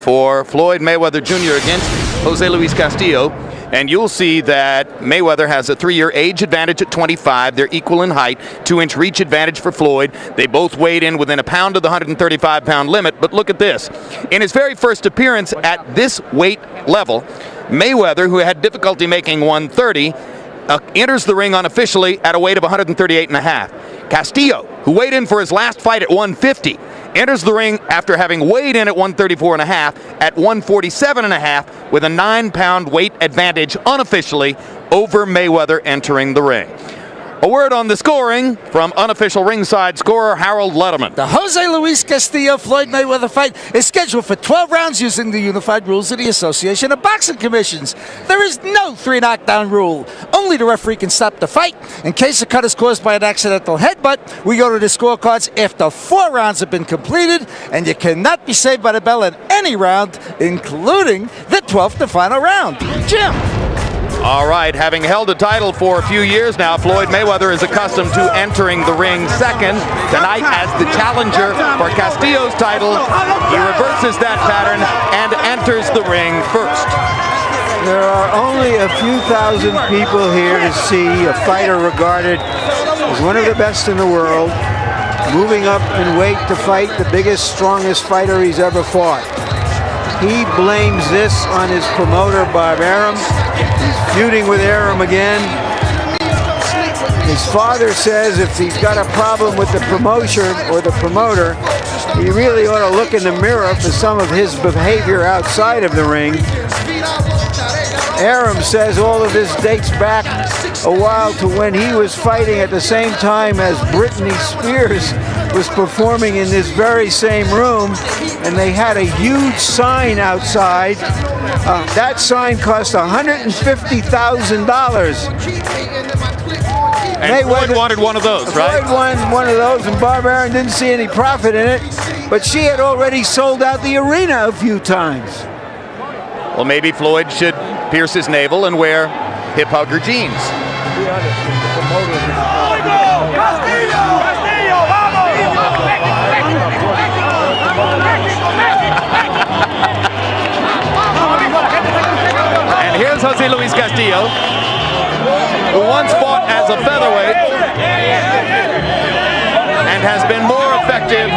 for Floyd Mayweather Jr. against Jose Luis Castillo. And you'll see that Mayweather has a 3-year age advantage at 25. They're equal in height, 2-inch reach advantage for Floyd. They both weighed in within a pound of the 135-pound limit. But look at this. In his very first appearance at this weight level, Mayweather, who had difficulty making 130, enters the ring unofficially at a weight of 138.5. Castillo, who weighed in for his last fight at 150, enters the ring after having weighed in at 134.5 at 147.5 with a 9-pound weight advantage unofficially over Mayweather entering the ring. A word on the scoring from unofficial ringside scorer Harold Letterman. The Jose Luis Castillo-Floyd Mayweather fight is scheduled for 12 rounds using the unified rules of the Association of Boxing Commissions. There is no 3-knockdown rule. Only the referee can stop the fight. In case the cut is caused by an accidental headbutt, we go to the scorecards after 4 rounds have been completed, and you cannot be saved by the bell in any round, including the 12th and final round. Jim. All right, having held the title for a few years now, Floyd Mayweather is accustomed to entering the ring second. Tonight, as the challenger for Castillo's title, he reverses that pattern and enters the ring first. There are only a few thousand people here to see a fighter regarded as one of the best in the world, moving up in weight to fight the biggest, strongest fighter he's ever fought. He blames this on his promoter, Bob Arum. He's feuding with Arum again. His father says if he's got a problem with the promotion or the promoter, he really ought to look in the mirror for some of his behavior outside of the ring. Arum says all of this dates back a while to when he was fighting at the same time as Britney Spears was performing in this very same room, and they had a huge sign outside. That sign cost $150,000. And Floyd wanted one of those, right? Floyd won one of those, and Bob Arum didn't see any profit in it, but she had already sold out the arena a few times. Well, maybe Floyd should pierce his navel and wear hip-hugger jeans. And here's Jose Luis Castillo, who once fought as a featherweight and has been more effective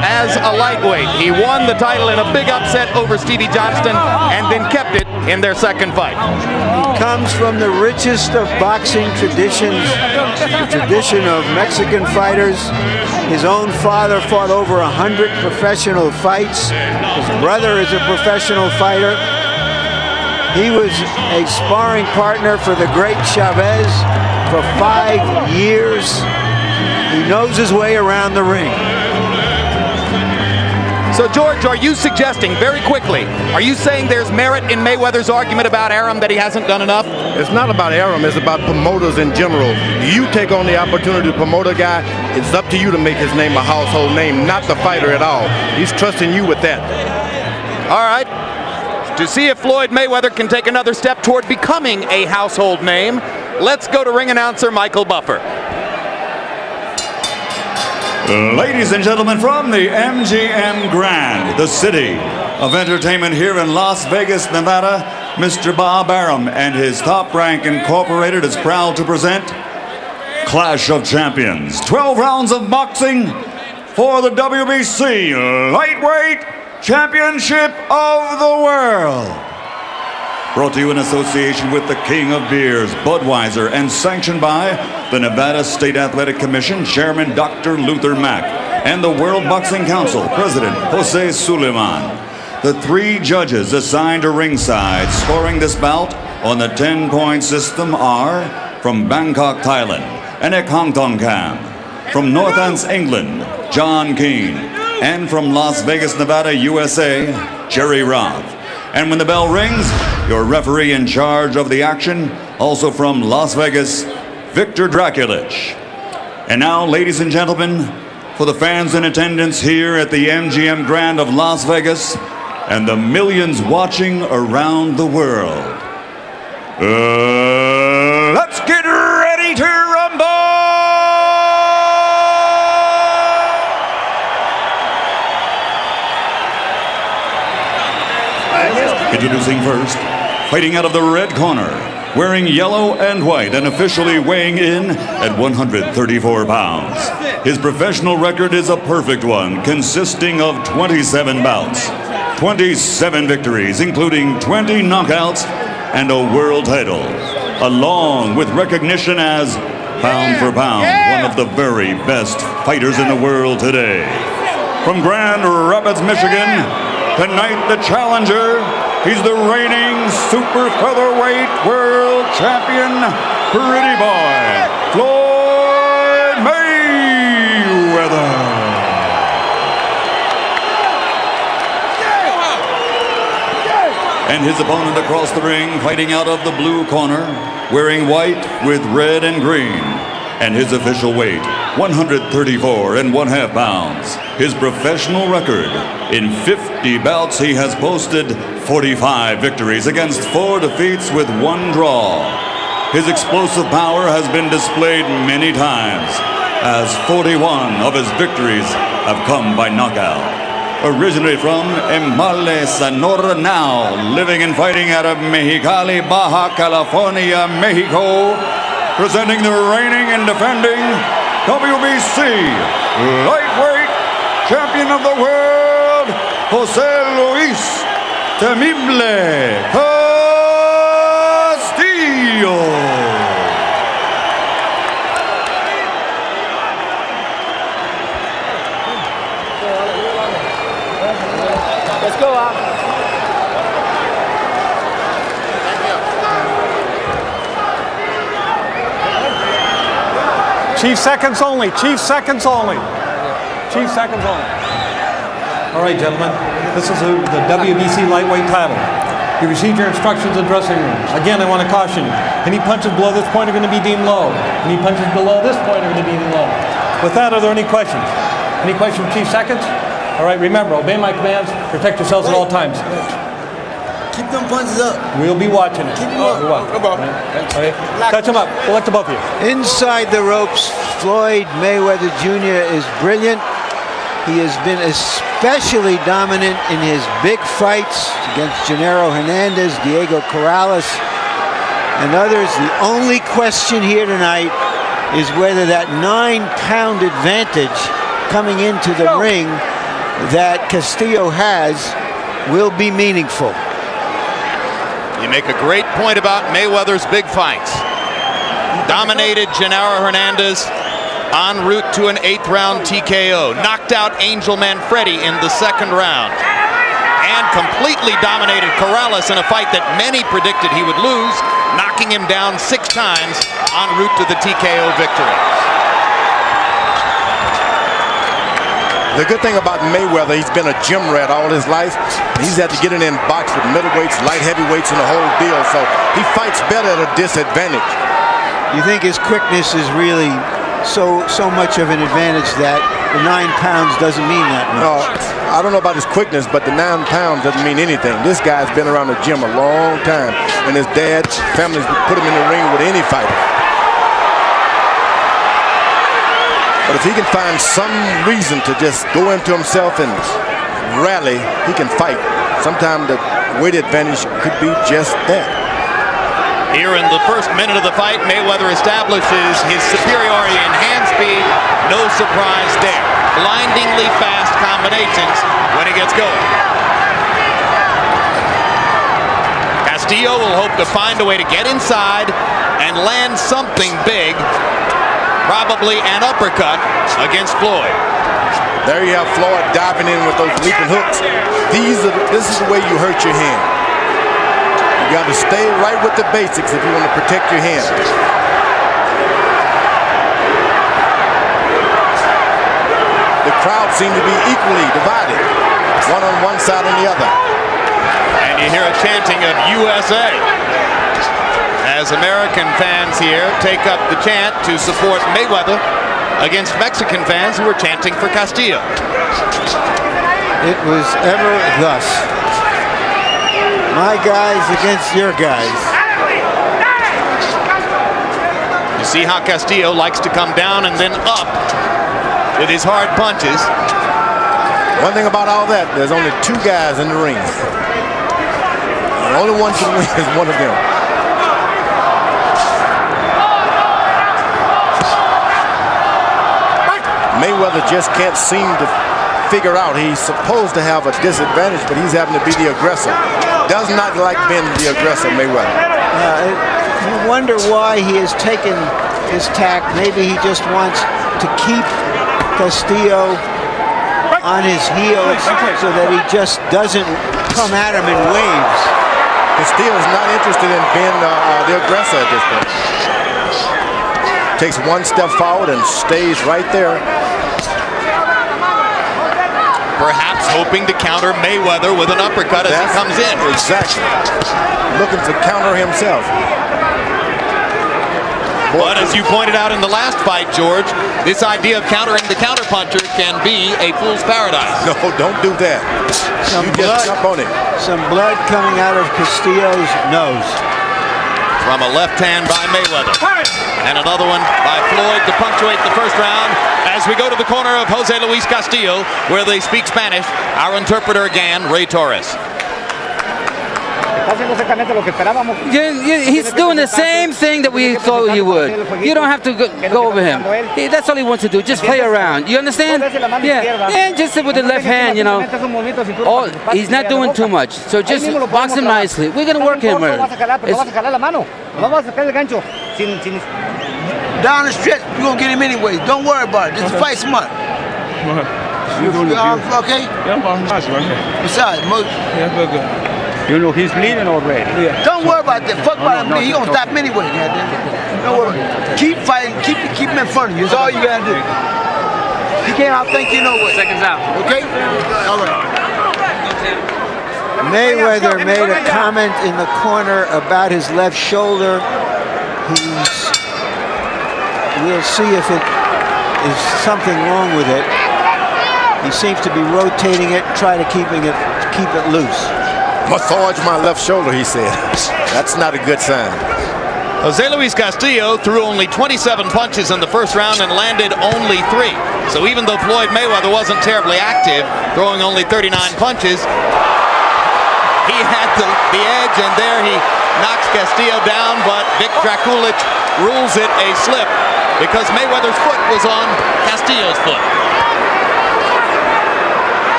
as a lightweight. He won the title in a big upset over Stevie Johnston and then kept it in their second fight. He comes from the richest of boxing traditions, the tradition of Mexican fighters. His own father fought over 100 professional fights. His brother is a professional fighter. He was a sparring partner for the great Chavez for 5 years. He knows his way around the ring. So, George, are you suggesting, very quickly, are you saying there's merit in Mayweather's argument about Arum that he hasn't done enough? It's not about Arum, it's about promoters in general. You take on the opportunity to promote a guy, it's up to you to make his name a household name, not the fighter at all. He's trusting you with that. All right. To see if Floyd Mayweather can take another step toward becoming a household name, let's go to ring announcer Michael Buffer. Ladies and gentlemen, from the MGM Grand, the city of entertainment here in Las Vegas, Nevada, Mr. Bob Arum and his Top Rank Incorporated is proud to present Clash of Champions. 12 rounds of boxing for the WBC Lightweight Championship of the World. Brought to you in association with the King of Beers, Budweiser, and sanctioned by the Nevada State Athletic Commission, Chairman Dr. Luther Mack, and the World Boxing Council, President Jose Suleiman. The 3 judges assigned to ringside scoring this bout on the 10-point system are from Bangkok, Thailand, Anek Hongtongkam, from Northants, England, John Keane, and from Las Vegas, Nevada, USA, Jerry Roth. And when the bell rings, your referee in charge of the action, also from Las Vegas, Victor Draculich. And now, ladies and gentlemen, for the fans in attendance here at the MGM Grand of Las Vegas and the millions watching around the world, let's get ready to rumble! Introducing first, fighting out of the red corner, wearing yellow and white and officially weighing in at 134 pounds. His professional record is a perfect one, consisting of 27 bouts, 27 victories, including 20 knockouts and a world title, along with recognition as, pound for pound, one of the very best fighters in the world today. From Grand Rapids, Michigan, tonight the challenger, he's the reigning super featherweight world champion, Pretty Boy, Floyd Mayweather. And his opponent across the ring, fighting out of the blue corner, wearing white with red and green. And his official weight, 134.5 pounds. His professional record, in 50 bouts, he has posted 45 victories against 4 defeats with 1 draw. His explosive power has been displayed many times, as 41 of his victories have come by knockout. Originally from Emale, Sonora, now living and fighting out of Mexicali, Baja California, Mexico, presenting the reigning and defending WBC lightweight champion of the world, Jose Luis Temible Castillo. Chief seconds only. Chief seconds only. Chief seconds only. All right, gentlemen. This is the WBC lightweight title. You received your instructions in the dressing room. Again, I want to caution you. Any punches below this point are going to be deemed low. Any punches below this point are going to be deemed low. With that, are there any questions? Any questions, Chief Seconds? All right, remember, obey my commands. Protect yourselves at all times. Keep them punches up. We'll be watching it. Keep them up. Okay. Touch them up. Select the both of you. Inside the ropes, Floyd Mayweather Jr. is brilliant. He has been especially dominant in his big fights against Gennaro Hernandez, Diego Corrales, and others. The only question here tonight is whether that 9-pound advantage coming into the ring that Castillo has will be meaningful. You make a great point about Mayweather's big fights. Dominated Gennaro Hernandez en route to an 8th-round TKO. Knocked out Angel Manfredi in the 2nd round. And completely dominated Corrales in a fight that many predicted he would lose, knocking him down 6 times en route to the TKO victory. The good thing about Mayweather, he's been a gym rat all his life. He's had to get in and box with middleweights, light heavyweights, and the whole deal. So he fights better at a disadvantage. You think his quickness is really so much of an advantage that the 9 pounds doesn't mean that much? No, I don't know about his quickness, but the 9 pounds doesn't mean anything. This guy's been around the gym a long time, and his dad's family's put him in the ring with any fighter. But if he can find some reason to just go into himself and rally, he can fight. Sometimes the weight advantage could be just that. Here in the first minute of the fight, Mayweather establishes his superiority in hand speed. No surprise there. Blindingly fast combinations when he gets going. Castillo will hope to find a way to get inside and land something big. Probably an uppercut against Floyd. There you have Floyd diving in with those leaping hooks. This is the way you hurt your hand. You got to stay right with the basics if you want to protect your hand. The crowd seemed to be equally divided, one on one side and the other. And you hear a chanting of USA as American fans here take up the chant to support Mayweather against Mexican fans who were chanting for Castillo. It was ever thus. My guys against your guys. You see how Castillo likes to come down and then up with his hard punches. One thing about all that, there's only 2 guys in the ring. Anyone can win is one of them. Mayweather just can't seem to figure out. He's supposed to have a disadvantage, but he's having to be the aggressor. Does not like being the aggressor, Mayweather. You wonder why he has taken this tack. Maybe he just wants to keep Castillo on his heels so that he just doesn't come at him in waves. Castillo is not interested in being the aggressor at this point. Takes one step forward and stays right there. Perhaps hoping to counter Mayweather with an uppercut as he comes in. Exactly. Looking to counter himself. But as you pointed out in the last fight, George, this idea of countering the counterpuncher can be a fool's paradise. No, don't do that. You just jump on it. Some blood coming out of Castillo's nose. From a left hand by Mayweather. And another one by Floyd to punctuate the first round. As we go to the corner of Jose Luis Castillo, where they speak Spanish, our interpreter again, Ray Torres. He's doing the same thing that we thought he would. You don't have to go over him. That's all he wants to do. Just play around. You understand? Yeah. And just with the left hand, you know. He's not doing too much. So just box him nicely. We're going to work him. Down the stretch, you're going to get him anyway. Don't worry about it. Just fight smart. Okay? Besides, you know, he's bleeding already. don't worry about that. Fuck about him. He's going to stop anyway. Don't worry. Keep fighting. Keep him in front of you. That's all you got to do. He can't outthink you no way. Seconds out. Okay? All right. Mayweather made a comment in the corner about his left shoulder. We'll see if it is something wrong with it. He seems to be rotating it, try to keep it loose. Massage my left shoulder, he said. That's not a good sign. Jose Luis Castillo threw only 27 punches in the first round and landed only 3. So even though Floyd Mayweather wasn't terribly active, throwing only 39 punches, he had the edge, and there he knocks Castillo down, but Vic Draculic rules it a slip because Mayweather's foot was on Castillo's foot.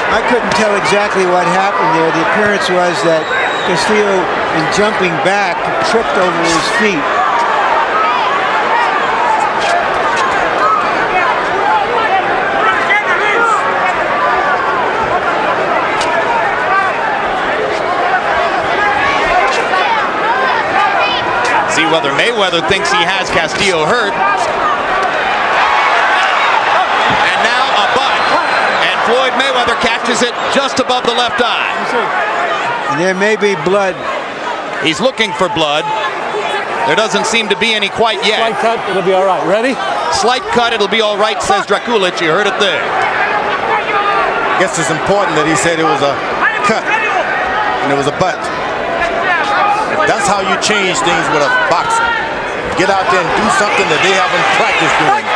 I couldn't tell exactly what happened there. The appearance was that Castillo, in jumping back, tripped over his feet. See whether Mayweather thinks he has Castillo hurt. And now a butt. And Floyd Mayweather catches it just above the left eye. And there may be blood. He's looking for blood. There doesn't seem to be any quite yet. Slight cut, it'll be all right. Ready? Slight cut, it'll be all right, says Draculic. You heard it there. I guess it's important that he said it was a cut and it was a butt. That's how you change things with a boxer. Get out there and do something that they haven't practiced doing.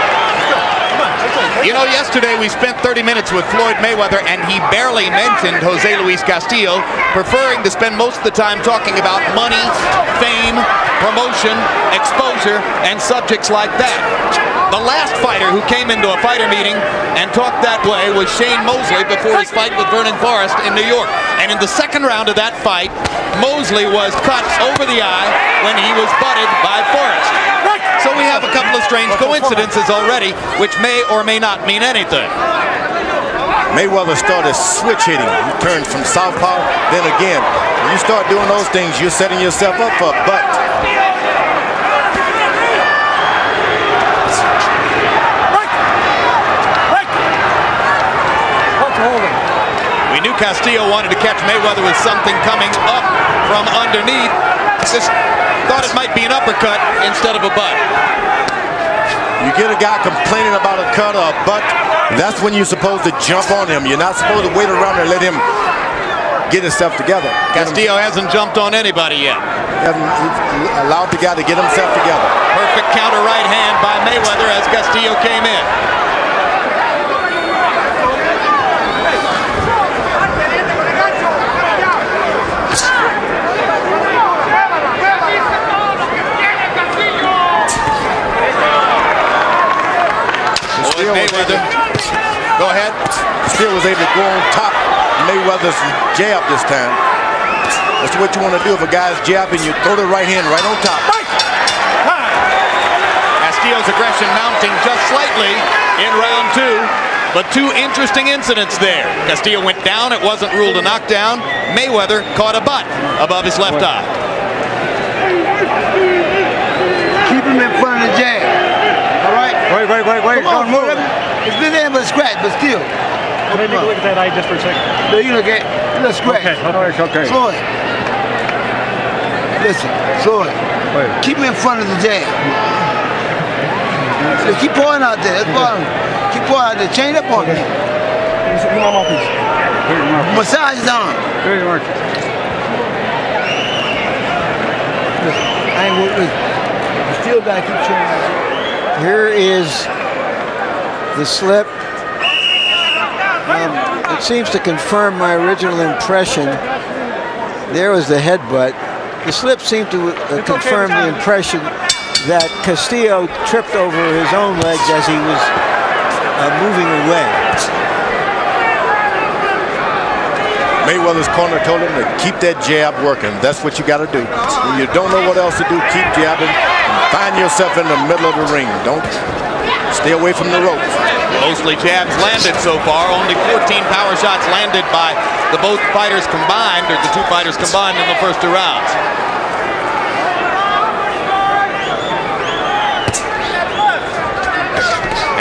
You know, yesterday we spent 30 minutes with Floyd Mayweather, and he barely mentioned Jose Luis Castillo, preferring to spend most of the time talking about money, fame, promotion, exposure, and subjects like that. The last fighter who came into a fighter meeting and talked that way was Shane Mosley before his fight with Vernon Forrest in New York. And in the second round of that fight, Mosley was cut over the eye when he was butted by Forrest. So we have a couple of strange coincidences already, which may or may not mean anything. Mayweather started switch hitting. He turned from southpaw, then again. When you start doing those things, you're setting yourself up for a butt. We knew Castillo wanted to catch Mayweather with something coming up from underneath. Just thought it might be an uppercut instead of a butt. You get a guy complaining about a cut or a butt, that's when you're supposed to jump on him. You're not supposed to wait around and let him get himself together. Castillo hasn't jumped on anybody yet. He's allowed the guy to get himself together. Perfect counter right hand by Mayweather as Castillo came in. Go ahead. Still was able to go on top Mayweather's jab this time. That's what you want to do. If a guy's jabbing, you throw the right hand right on top. Castillo's aggression mounting just slightly in round 2, but 2 interesting incidents there. Castillo went down. It wasn't ruled a knockdown. Mayweather caught a butt above his left eye. Keep him in front of the jab. All right? Wait. Come on, move. It's been there but a scratch, but still. Let me look at that eye just for a second. No, you look at a little scratch. Okay. Floyd. Listen, Floyd. Keep him in front of the jab. So keep pouring out there. That's bottom. Keep pouring out there. Chain up on me. Massage his arm. Listen, I ain't working. You still gotta keep training. Here is the slip. It seems to confirm my original impression. There was the headbutt. The slip seemed to confirm the impression that Castillo tripped over his own legs as he was moving away. Mayweather's corner told him to keep that jab working. That's what you got to do. When you don't know what else to do, keep jabbing. Find yourself in the middle of the ring. Don't stay away from the ropes. Mostly jabs landed so far. Only 14 power shots landed by the both fighters combined, or the 2 fighters combined in the first 2 rounds.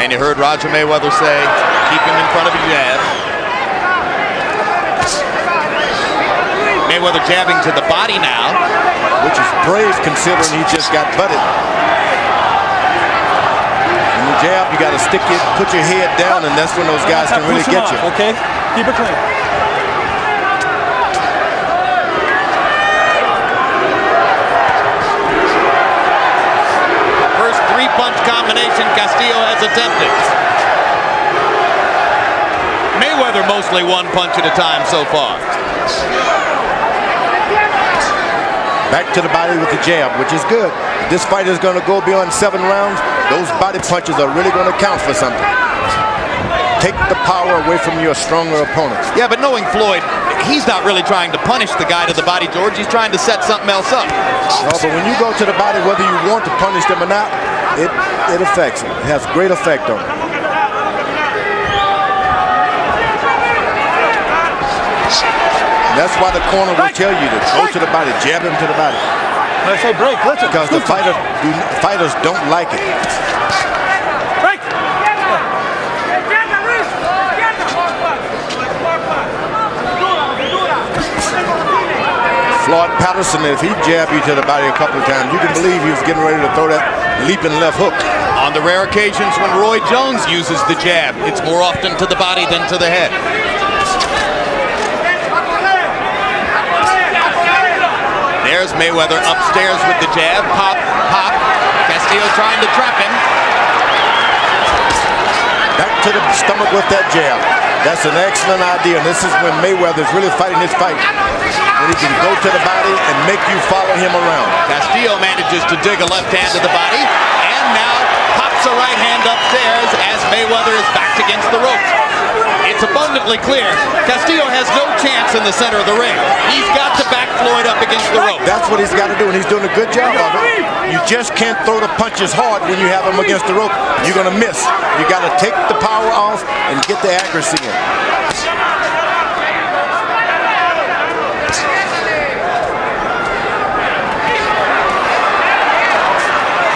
And you heard Roger Mayweather say, keep him in front of a jab. Mayweather jabbing to the body now. Which is brave considering he just got butted. In the jab, you got to put your head down, and that's when those guys can really get you. Okay, keep it clean. First 3-punch combination Castillo has attempted. Mayweather mostly 1 punch at a time so far. Back to the body with the jab, which is good. This fight is going to go beyond 7 rounds. Those body punches are really going to count for something. Take the power away from your stronger opponent. Yeah, but knowing Floyd, he's not really trying to punish the guy to the body, George. He's trying to set something else up. No, but when you go to the body, whether you want to punish them or not, it affects him. It has great effect on him. That's why the corner will tell you to go to the body, jab him to the body. I say break, listen. Because the fighters don't like it. Break! Floyd Patterson, if he jabbed you to the body a couple of times, you can believe he was getting ready to throw that leaping left hook. On the rare occasions when Roy Jones uses the jab, it's more often to the body than to the head. There's Mayweather upstairs with the jab. Pop, pop. Castillo trying to trap him. Back to the stomach with that jab. That's an excellent idea. And this is when Mayweather's really fighting his fight. When he can go to the body and make you follow him around. Castillo manages to dig a left hand to the body. And now pops a right hand upstairs as Mayweather is backed against the ropes. It's abundantly clear Castillo has no chance in the center of the ring. He's got to back Floyd up against the rope. That's what he's got to do, and he's doing a good job of it. You just can't throw the punches hard when you have them against the rope. You're going to miss. You got to take the power off and get the accuracy in.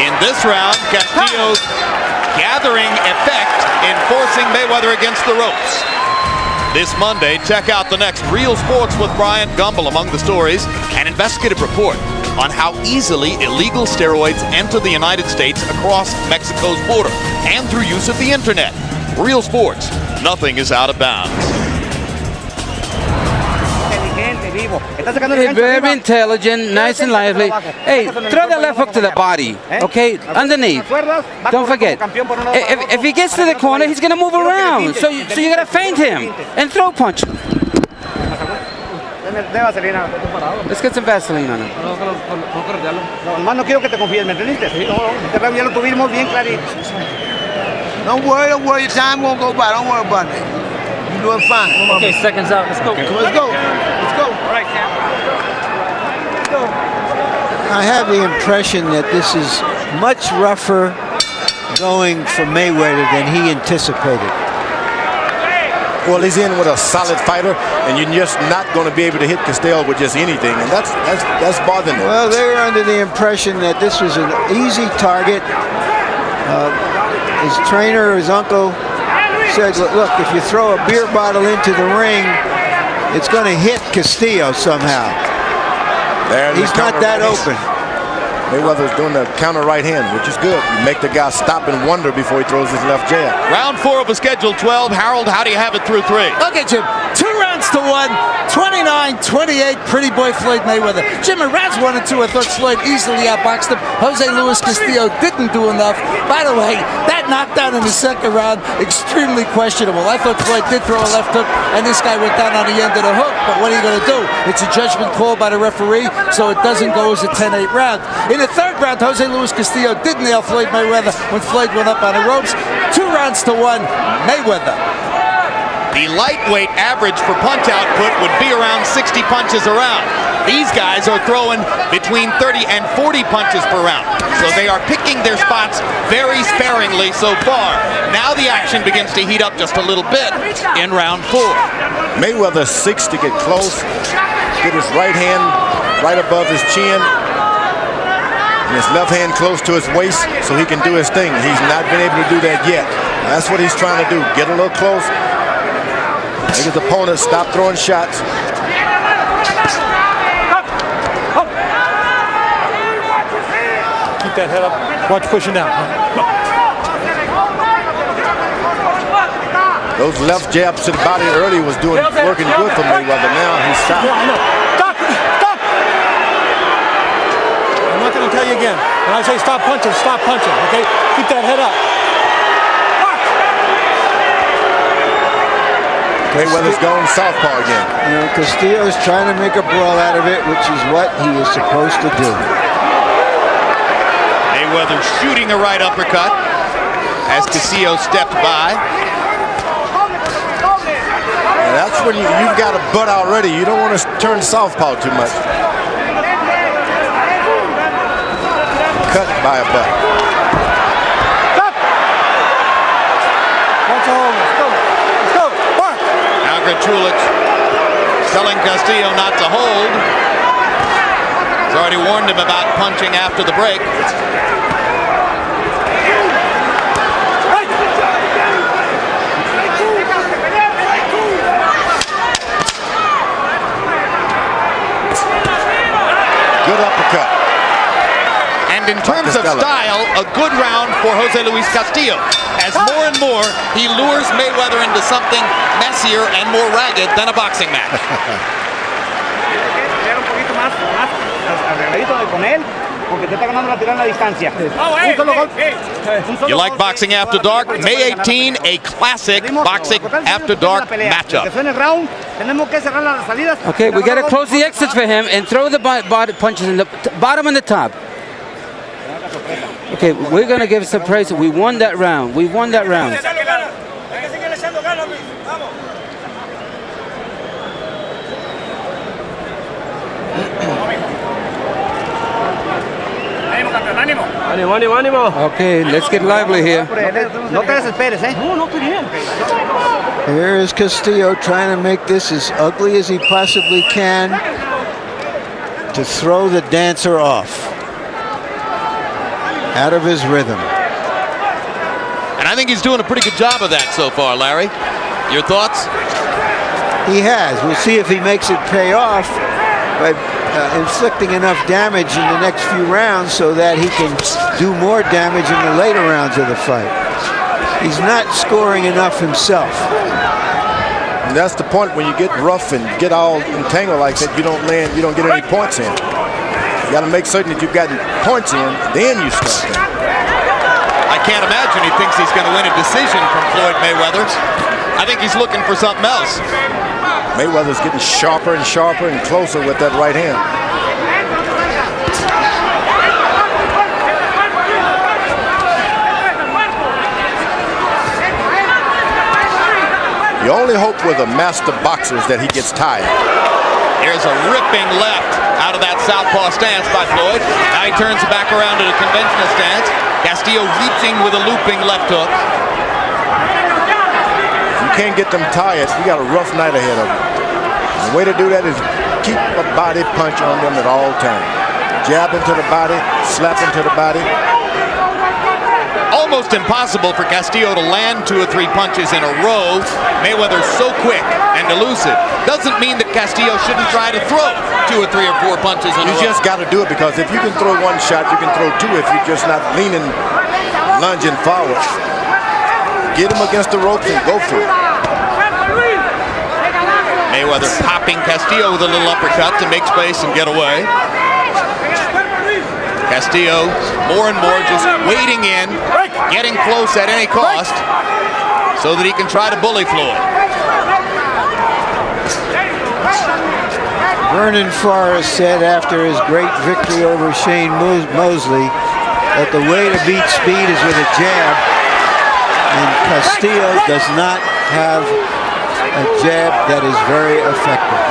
In this round, Castillo gathering effect in forcing Mayweather against the ropes. This Monday, check out the next Real Sports with Bryant Gumbel. Among the stories, an investigative report on how easily illegal steroids enter the United States across Mexico's border and through use of the internet. Real Sports, nothing is out of bounds. Hey, very intelligent, nice and lively. Hey, throw that left hook to the body, okay? Underneath. Don't forget. If he gets to the corner, he's going to move around. So you got to feint him and throw punch. Let's get some Vaseline on him. No, no quiero que te confíes, ¿me entendiste? No, ya lo tuvimos bien clarito. Don't worry. Your time won't go by. Don't worry about it. You're doing fine. Okay, seconds out. Let's go. Let's go. Let's go. All right, Sam. Let's go. I have the impression that this is much rougher going for Mayweather than he anticipated. Well, he's in with a solid fighter, and you're just not going to be able to hit Castillo with just anything, and that's bothering him. Well, they were under the impression that this was an easy target. His trainer, his uncle, said, look, if you throw a beer bottle into the ring, it's going to hit Castillo somehow. He's not that open. Mayweather's doing the counter right hand, which is good. You make the guy stop and wonder before he throws his left jab. Round 4 of a scheduled 12. Harold, how do you have it through 3? Okay, Jim. 2 rounds to 1. 29-28. Pretty boy Floyd Mayweather. Jim, in rounds 1 and 2, I thought Floyd easily outboxed him. Jose Luis Castillo didn't do enough. By the way, that knockdown in the second round, extremely questionable. I thought Floyd did throw a left hook, and this guy went down on the end of the hook. But what are you going to do? It's a judgment call by the referee, so it doesn't go as a 10-8 round. In the third round, Jose Luis Castillo did nail Floyd Mayweather when Floyd went up on the ropes. 2 rounds to 1, Mayweather. The lightweight average for punch output would be around 60 punches a round. These guys are throwing between 30 and 40 punches per round. So they are picking their spots very sparingly so far. Now the action begins to heat up just a little bit in round 4. Mayweather seeks to get close, get his right hand right above his chin, and his left hand close to his waist so he can do his thing. He's not been able to do that yet. That's what he's trying to do. Get a little close. Make his opponent stop throwing shots. Keep that head up. Watch pushing down. Those left jabs to the body early was working good for Mayweather. Now he's stopped. Stop! Stop! I'm not going to tell you again. When I say stop punching, okay? Keep that head up. Mayweather's going southpaw again. You know, Castillo's trying to make a brawl out of it, which is what he is supposed to do. Mayweather shooting a right uppercut as Castillo stepped by. And that's when you've got a butt already. You don't want to turn southpaw too much. Cut by a butt. Stop! That's all. Let's go. Let's go. Mark. Trulich telling Castillo not to hold. He's already warned him about punching after the break. Good uppercut. And in terms of style, a good round for Jose Luis Castillo. As more and more, he lures Mayweather into something messier and more ragged than a boxing match. You like Boxing After Dark? May 18, a classic Boxing After Dark matchup. Okay, we got to close the exits for him and throw the punches in the bottom and the top. Okay, we're going to give us a praise. We won that round. We won that round. Okay, let's get lively here. Here is Castillo trying to make this as ugly as he possibly can to throw the dancer off. Out of his rhythm. And I think he's doing a pretty good job of that so far, Larry. Your thoughts? He has. We'll see if he makes it pay off by inflicting enough damage in the next few rounds so that he can do more damage in the later rounds of the fight. He's not scoring enough himself. And that's the point when you get rough and get all entangled like that, you don't get any points in. You got to make certain that you've gotten points in, then you start them. I can't imagine he thinks he's going to win a decision from Floyd Mayweather. I think he's looking for something else. Mayweather's getting sharper and sharper and closer with that right hand. The only hope with a master boxer is that he gets tired. Here's a ripping left out of that southpaw stance by Floyd. Now he turns back around to the conventional stance. Castillo reaching with a looping left hook. If you can't get them tired, you got a rough night ahead of them. And the way to do that is keep a body punch on them at all times. Jab into the body, slap into the body. Almost impossible for Castillo to land 2 or 3 punches in a row. Mayweather's so quick and elusive. Doesn't mean that Castillo shouldn't try to throw 2 or 3 or 4 punches in a row. You just got to do it, because if you can throw 1 shot, you can throw 2 if you're just not leaning, lunging forward. Get him against the ropes and go for it. Mayweather popping Castillo with a little uppercut to make space and get away. Castillo more and more just wading in, getting close at any cost so that he can try to bully Floyd. Vernon Forrest said after his great victory over Shane Mosley that the way to beat speed is with a jab, and Castillo does not have a jab that is very effective.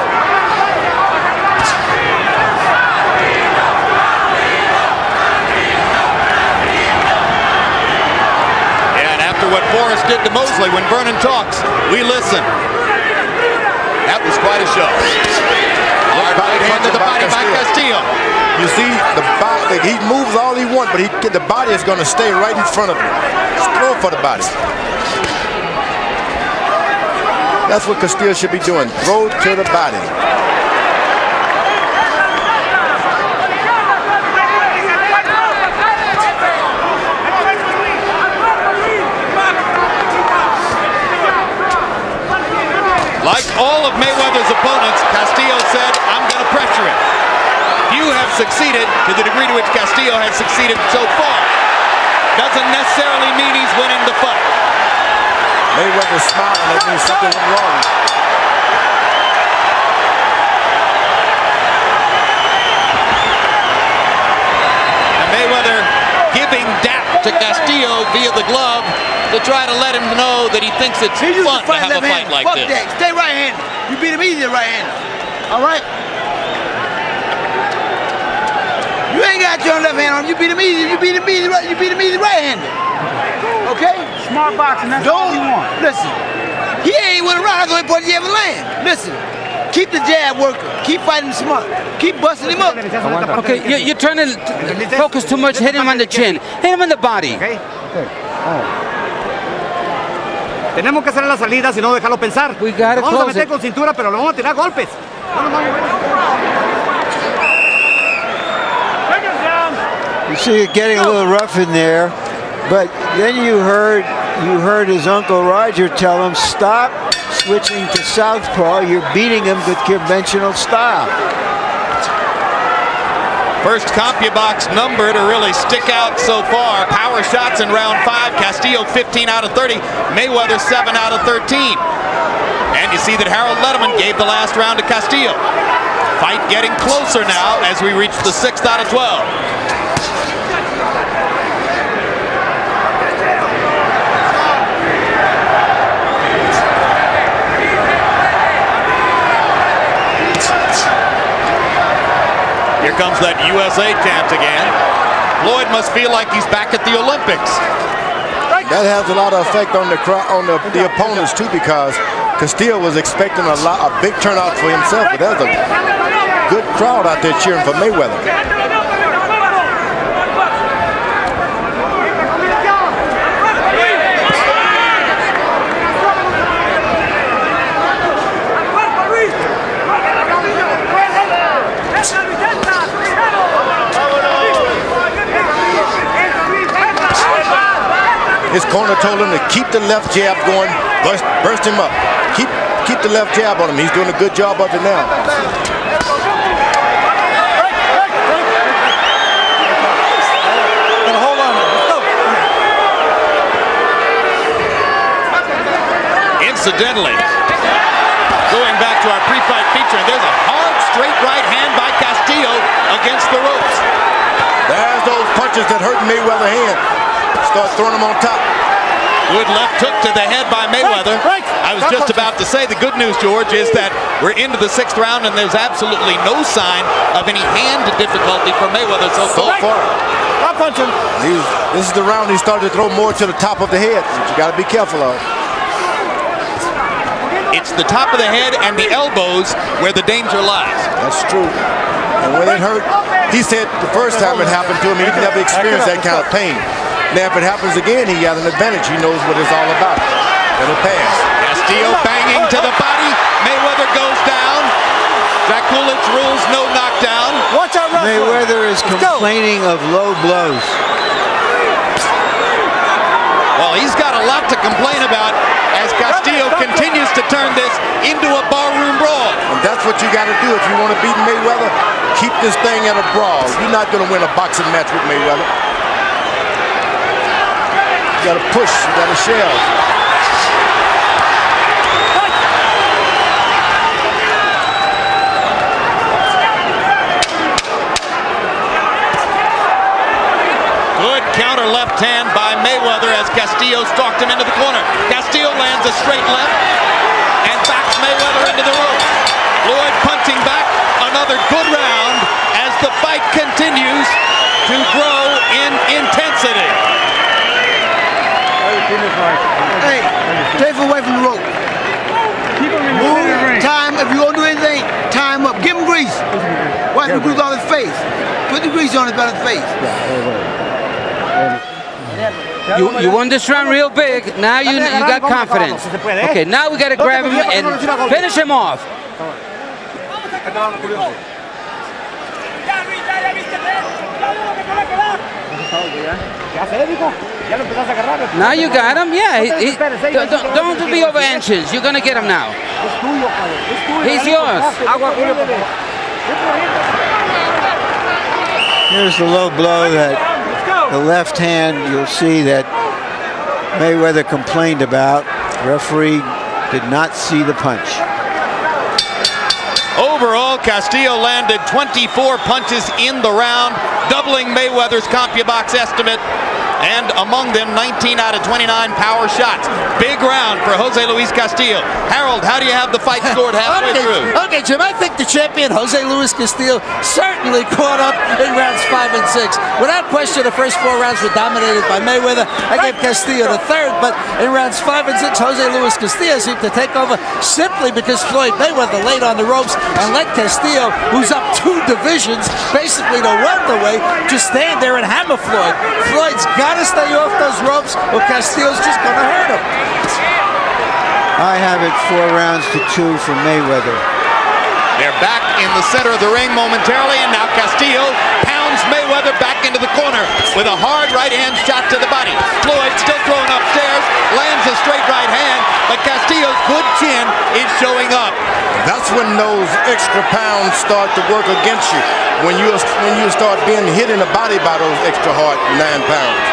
What Forrest did to Mosley, when Vernon talks, we listen. That was quite a show. Hard right hand to the body by Castillo. You see, the body, he moves all he wants, but the body is going to stay right in front of him. Just throw for the body. That's what Castillo should be doing. Throw to the body. Like all of Mayweather's opponents, Castillo said, I'm going to pressure it. Few have succeeded to the degree to which Castillo has succeeded so far. Doesn't necessarily mean he's winning the fight. Mayweather's smiling, that means something went wrong. And Mayweather giving dap to Castillo via the glove to try to let him know that he thinks it's fun to have a fight like this. That. Stay right-handed. You beat him easy right-handed. All right? You ain't got your left hand on him. You beat him easy. You beat him easy right-handed. Okay? Smart boxing, that's all you want. Listen. He ain't went around. That's the only point he ever land. Listen. Keep the jab working. Keep fighting smart. Keep busting him up. Okay, you're trying to focus too much. Hit him on the chin. Hit him in the body. Okay. Tenemos que hacer la salida, si no dejarlo pensar. We gotta vamos a close meter it. con cintura, pero le vamos a tirar golpes. You see it getting a little rough in there, but then you heard his Uncle Roger tell him, stop switching to southpaw. You're beating him with conventional style. First CompuBox number to really stick out so far. Power shots in round 5. Castillo 15 out of 30. Mayweather 7 out of 13. And you see that Harold Letterman gave the last round to Castillo. Fight getting closer now as we reach the 6th out of 12. Here comes that USA chant again. Floyd must feel like he's back at the Olympics. That has a lot of effect on the opponents too, because Castillo was expecting a big turnout for himself, but there's a good crowd out there cheering for Mayweather. His corner told him to keep the left jab going, burst him up. Keep the left jab on him. He's doing a good job of it now. Hold on. Let's go. Incidentally, going back to our pre-fight feature, there's a hard straight right hand by Castillo against the ropes. There's those punches that hurt Mayweather's hand. Start throwing them on top. Good left hook to the head by Mayweather. I was just about to say the good news, George, is that we're into the 6th round and there's absolutely no sign of any hand difficulty for Mayweather so far. Stop punching. This is the round he started to throw more to the top of the head, which you got to be careful of. It's the top of the head and the elbows where the danger lies. That's true. And when it hurt, he said the first time it happened to him, he never experienced that kind of pain. Now, if it happens again, he got an advantage. He knows what it's all about. It'll pass. Castillo banging to the body. Mayweather goes down. Jack Coolidge rules no knockdown. Watch out, wrestler. Mayweather is complaining of low blows. Well, he's got a lot to complain about as Castillo continues to turn this into a barroom brawl. And that's what you got to do if you want to beat Mayweather. Keep this thing at a brawl. You're not going to win a boxing match with Mayweather. You got to push. You got to shell. Good counter left hand by Mayweather as Castillo stalked him into the corner. Castillo lands a straight left and backs Mayweather into the ropes. Floyd punching back. Another good round as the fight continues to grow in intensity. Hey, take him away from the rope. Move, time, if you want to do anything, time up. Give him grease. Wipe the grease on his face. Put the grease on his face. You won this round real big. Now you got confidence. Okay, now we got to grab him and finish him off. Now you got him. Yeah. Don't be over anxious. You're going to get him now. He's yours. Here's the low blow that the left hand you'll see that Mayweather complained about. Referee did not see the punch. Overall, Castillo landed 24 punches in the round, doubling Mayweather's CompuBox estimate, and among them 19 out of 29 power shots. Big round for Jose Luis Castillo. Harold, how do you have the fight scored halfway through? Okay, Jim, I think the champion, Jose Luis Castillo, certainly caught up in rounds 5 and 6. Without question, the first 4 rounds were dominated by Mayweather. I gave Castillo the third, but in rounds 5 and 6, Jose Luis Castillo seemed to take over simply because Floyd Mayweather laid on the ropes and let Castillo, who's up 2 divisions, basically the welterweight, just stand there and hammer Floyd. Floyd's got to stay off those ropes or Castillo's just going to hurt him. I have it 4 rounds to 2 for Mayweather. They're back in the center of the ring momentarily, and now Castillo pounds Mayweather back into the corner with a hard right hand shot to the body. Floyd still throwing upstairs, lands a straight right hand, but Castillo's good chin is showing up. That's when those extra pounds start to work against you. When you start being hit in the body by those extra hard 9 pounds.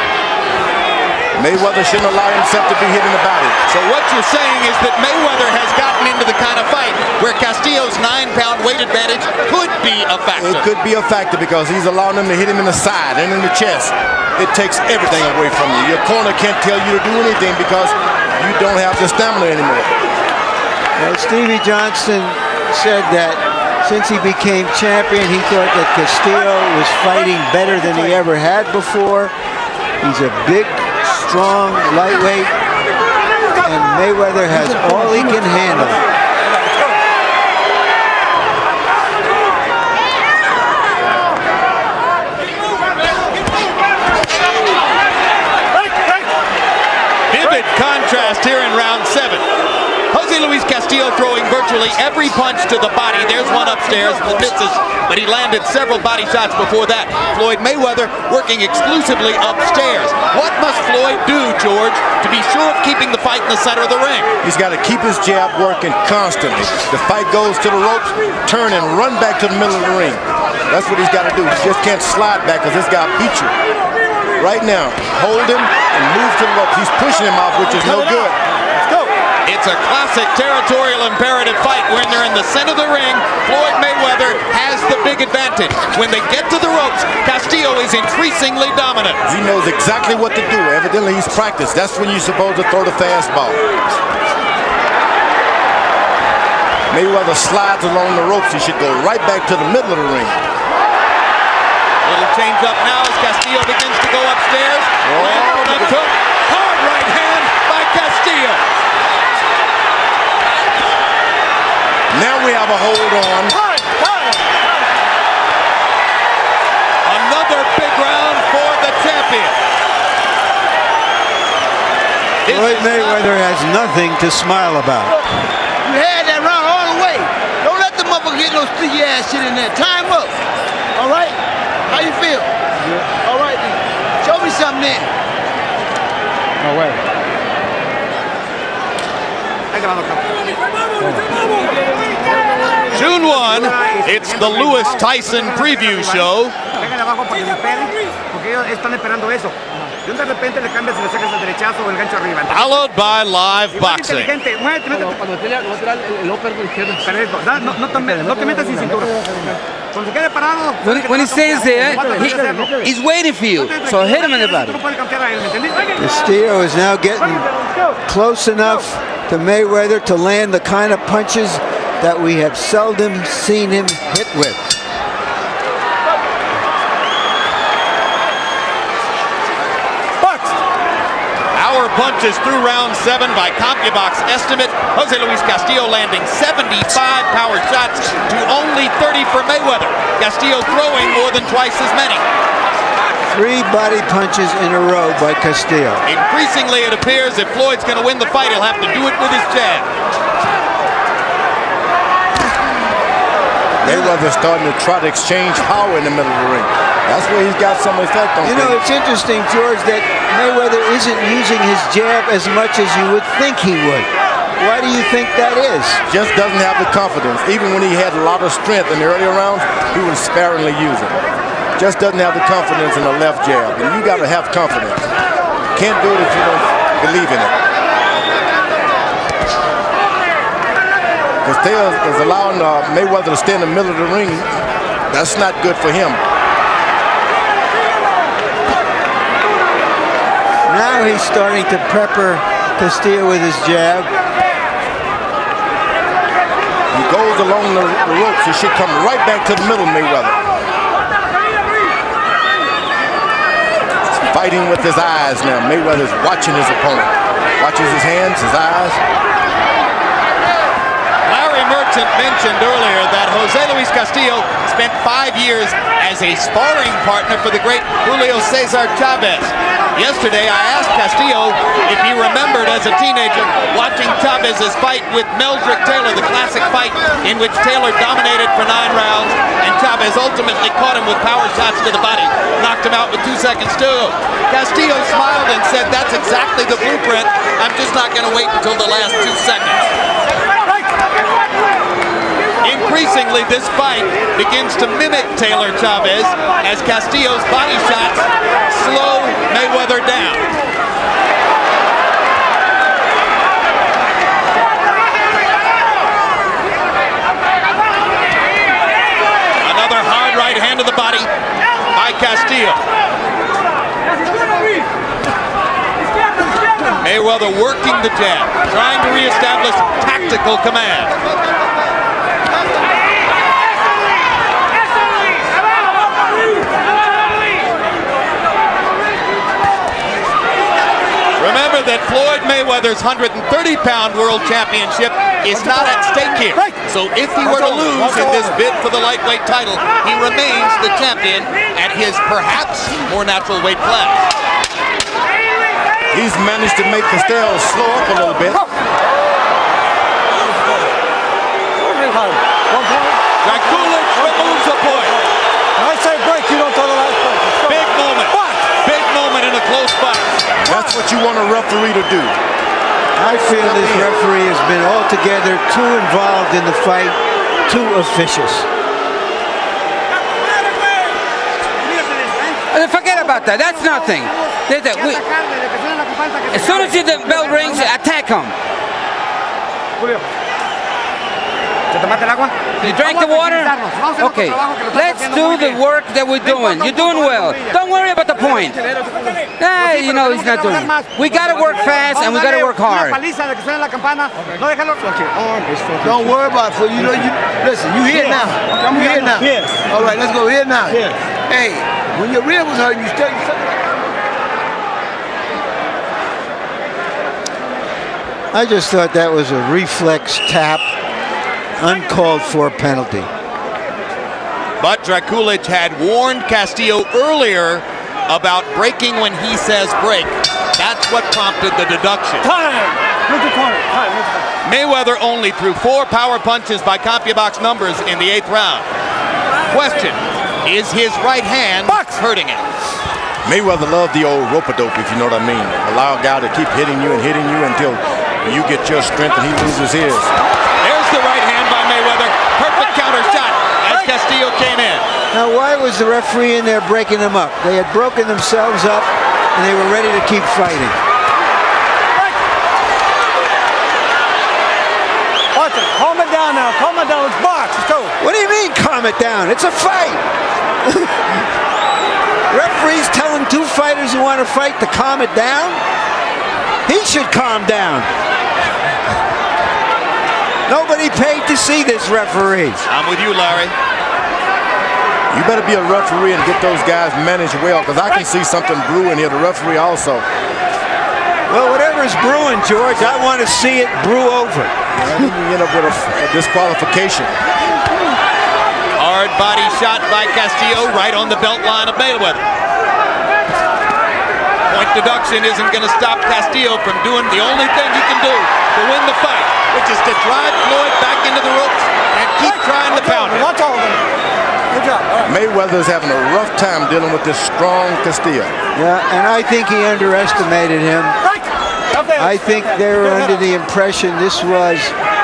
Mayweather shouldn't allow himself to be hit in the body. So what you're saying is that Mayweather has gotten into the kind of fight where Castillo's 9-pound weight advantage could be a factor. It could be a factor because he's allowing them to hit him in the side and in the chest. It takes everything away from you. Your corner can't tell you to do anything because you don't have the stamina anymore. Well, Stevie Johnson said that since he became champion, he thought that Castillo was fighting better than he ever had before. He's a big, strong lightweight, and Mayweather has all he can handle. Vivid contrast here in round 7. Jose Luis Castillo throwing virtually every punch to the body. There's one upstairs that misses, but he landed several body shots before that. Floyd Mayweather working exclusively upstairs. What must Floyd do, George, to be sure of keeping the fight in the center of the ring? He's got to keep his jab working constantly. The fight goes to the ropes, turn and run back to the middle of the ring. That's what he's got to do. He just can't slide back because this guy beat you. Right now, hold him and move to the ropes. He's pushing him off, which is no good. It It's a classic territorial imperative fight. When they're in the center of the ring, Floyd Mayweather has the big advantage. When they get to the ropes, Castillo is increasingly dominant. He knows exactly what to do. Evidently, he's practiced. That's when you're supposed to throw the fastball. Mayweather slides along the ropes. He should go right back to the middle of the ring. Little change up now as Castillo begins to go upstairs. Hard right hand by Castillo. Now we have a hold on. Another big round for the champion. Floyd Mayweather has nothing to smile about. You had that round all the way. Don't let the motherfucker get no sticky ass shit in there. Time up. All right? How you feel? All right, then. Show me something then. No way. June 1, it's the Lewis Tyson preview show. Followed by live boxing. When he stays there, he's waiting for you. So hit him in the body. Castillo is now getting close enough to Mayweather to land the kind of punches that we have seldom seen him hit with. Power punches through round 7 by CompuBox estimate. Jose Luis Castillo landing 75 power shots to only 30 for Mayweather. Castillo throwing more than twice as many. 3 body punches in a row by Castillo. Increasingly, it appears if Floyd's going to win the fight, he'll have to do it with his jab. Mayweather's starting to try to exchange power in the middle of the ring. That's where he's got some effect on You know, it's interesting, George, that Mayweather isn't using his jab as much as you would think he would. Why do you think that is? Just doesn't have the confidence. Even when he had a lot of strength in the earlier rounds, he would sparingly use it. Just doesn't have the confidence in the left jab. And you got to have confidence. Can't do it if you don't believe in it. Castillo is allowing Mayweather to stay in the middle of the ring. That's not good for him. Now he's starting to pepper Castillo with his jab. He goes along the ropes. He should come right back to the middle, Mayweather. Fighting with his eyes now. Mayweather's watching his opponent. Watches his hands, his eyes. Larry Merchant mentioned earlier that Jose Luis Castillo spent 5 years as a sparring partner for the great Julio Cesar Chavez. Yesterday, I asked Castillo if he remembered as a teenager watching Chavez's fight with Meldrick Taylor, the classic fight in which Taylor dominated for 9 rounds, and Chavez ultimately caught him with power shots to the body, knocked him out with 2 seconds to go. Castillo smiled and said, "That's exactly the blueprint. I'm just not going to wait until the last 2 seconds." Increasingly, this fight begins to mimic Taylor Chavez as Castillo's body shots slow Mayweather down. Another hard right hand to the body by Castillo. Mayweather working the jab, trying to reestablish tactical command. Remember that Floyd Mayweather's 130-pound world championship is not at stake here. So if he were to lose in this bid for the lightweight title, he remains the champion at his perhaps more natural weight class. He's managed to make Castillo slow up a little bit. Draculich removes a point. I say break, you don't throw the last punch. Big moment. Big moment in a close fight. That's what you want a referee to do. I feel this referee has been altogether too involved in the fight, too officious. Forget about that. That's nothing. As soon as the bell rings, attack him. Julio. ¿Te tomaste el agua? You drank the water? Okay, let's do the work that we're doing. You're doing well. Don't worry about the point. You know he's not doing it. We got to work fast and we got to work hard. Don't worry about it. For you know, listen. You here now. I'm here now. All right, let's go here now. Hey, when your rib was hurting, you still. I just thought that was a reflex tap. Uncalled for penalty. But Drakulic had warned Castillo earlier about breaking when he says break. That's what prompted the deduction. Mayweather only threw 4 power punches by CompuBox numbers in the 8th round. Question, is his right hand hurting him? Mayweather loved the old rope-a-dope, if you know what I mean. Allow a guy to keep hitting you until you get your strength and he loses his. There's the right hand by Mayweather. Perfect counter shot as Castillo came in. Now, why was the referee in there breaking them up? They had broken themselves up, and they were ready to keep fighting. Watch it. Calm it down now. Calm it down. Let's box. Let's go. What do you mean, calm it down? It's a fight. Referees telling 2 fighters who want to fight to calm it down? He should calm down. Nobody paid to see this referee. I'm with you, Larry. You better be a referee and get those guys managed well, because I can see something brewing here. The referee also. Well, whatever's brewing, George, I want to see it brew over. You end up with a disqualification. Hard body shot by Castillo right on the belt line of Mayweather. Point deduction isn't going to stop Castillo from doing the only thing he can do to win the fight, which is to drive Floyd back into the ropes and keep trying to pound him. Good job. Mayweather's having a rough time dealing with this strong Castillo. Yeah, and I think he underestimated him. I think they were under the impression this was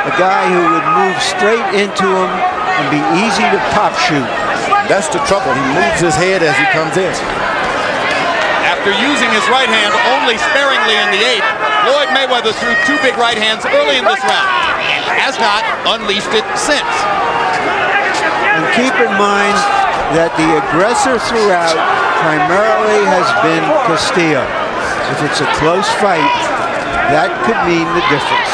a guy who would move straight into him and be easy to pop shoot. That's the trouble. He moves his head as he comes in. After using his right hand only sparingly in the 8th, Floyd Mayweather threw 2 big right hands early in this round and has not unleashed it since. And keep in mind that the aggressor throughout primarily has been Castillo. If it's a close fight, that could mean the difference.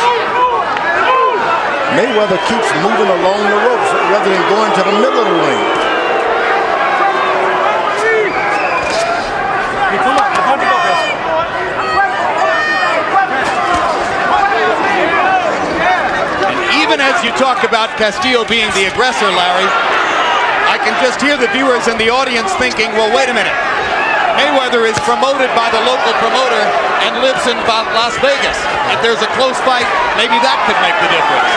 Mayweather keeps moving along the ropes rather than going to the middle of the ring. Even as you talk about Castillo being the aggressor, Larry, I can just hear the viewers in the audience thinking, well, wait a minute. Mayweather is promoted by the local promoter and lives in Las Vegas. If there's a close fight, maybe that could make the difference.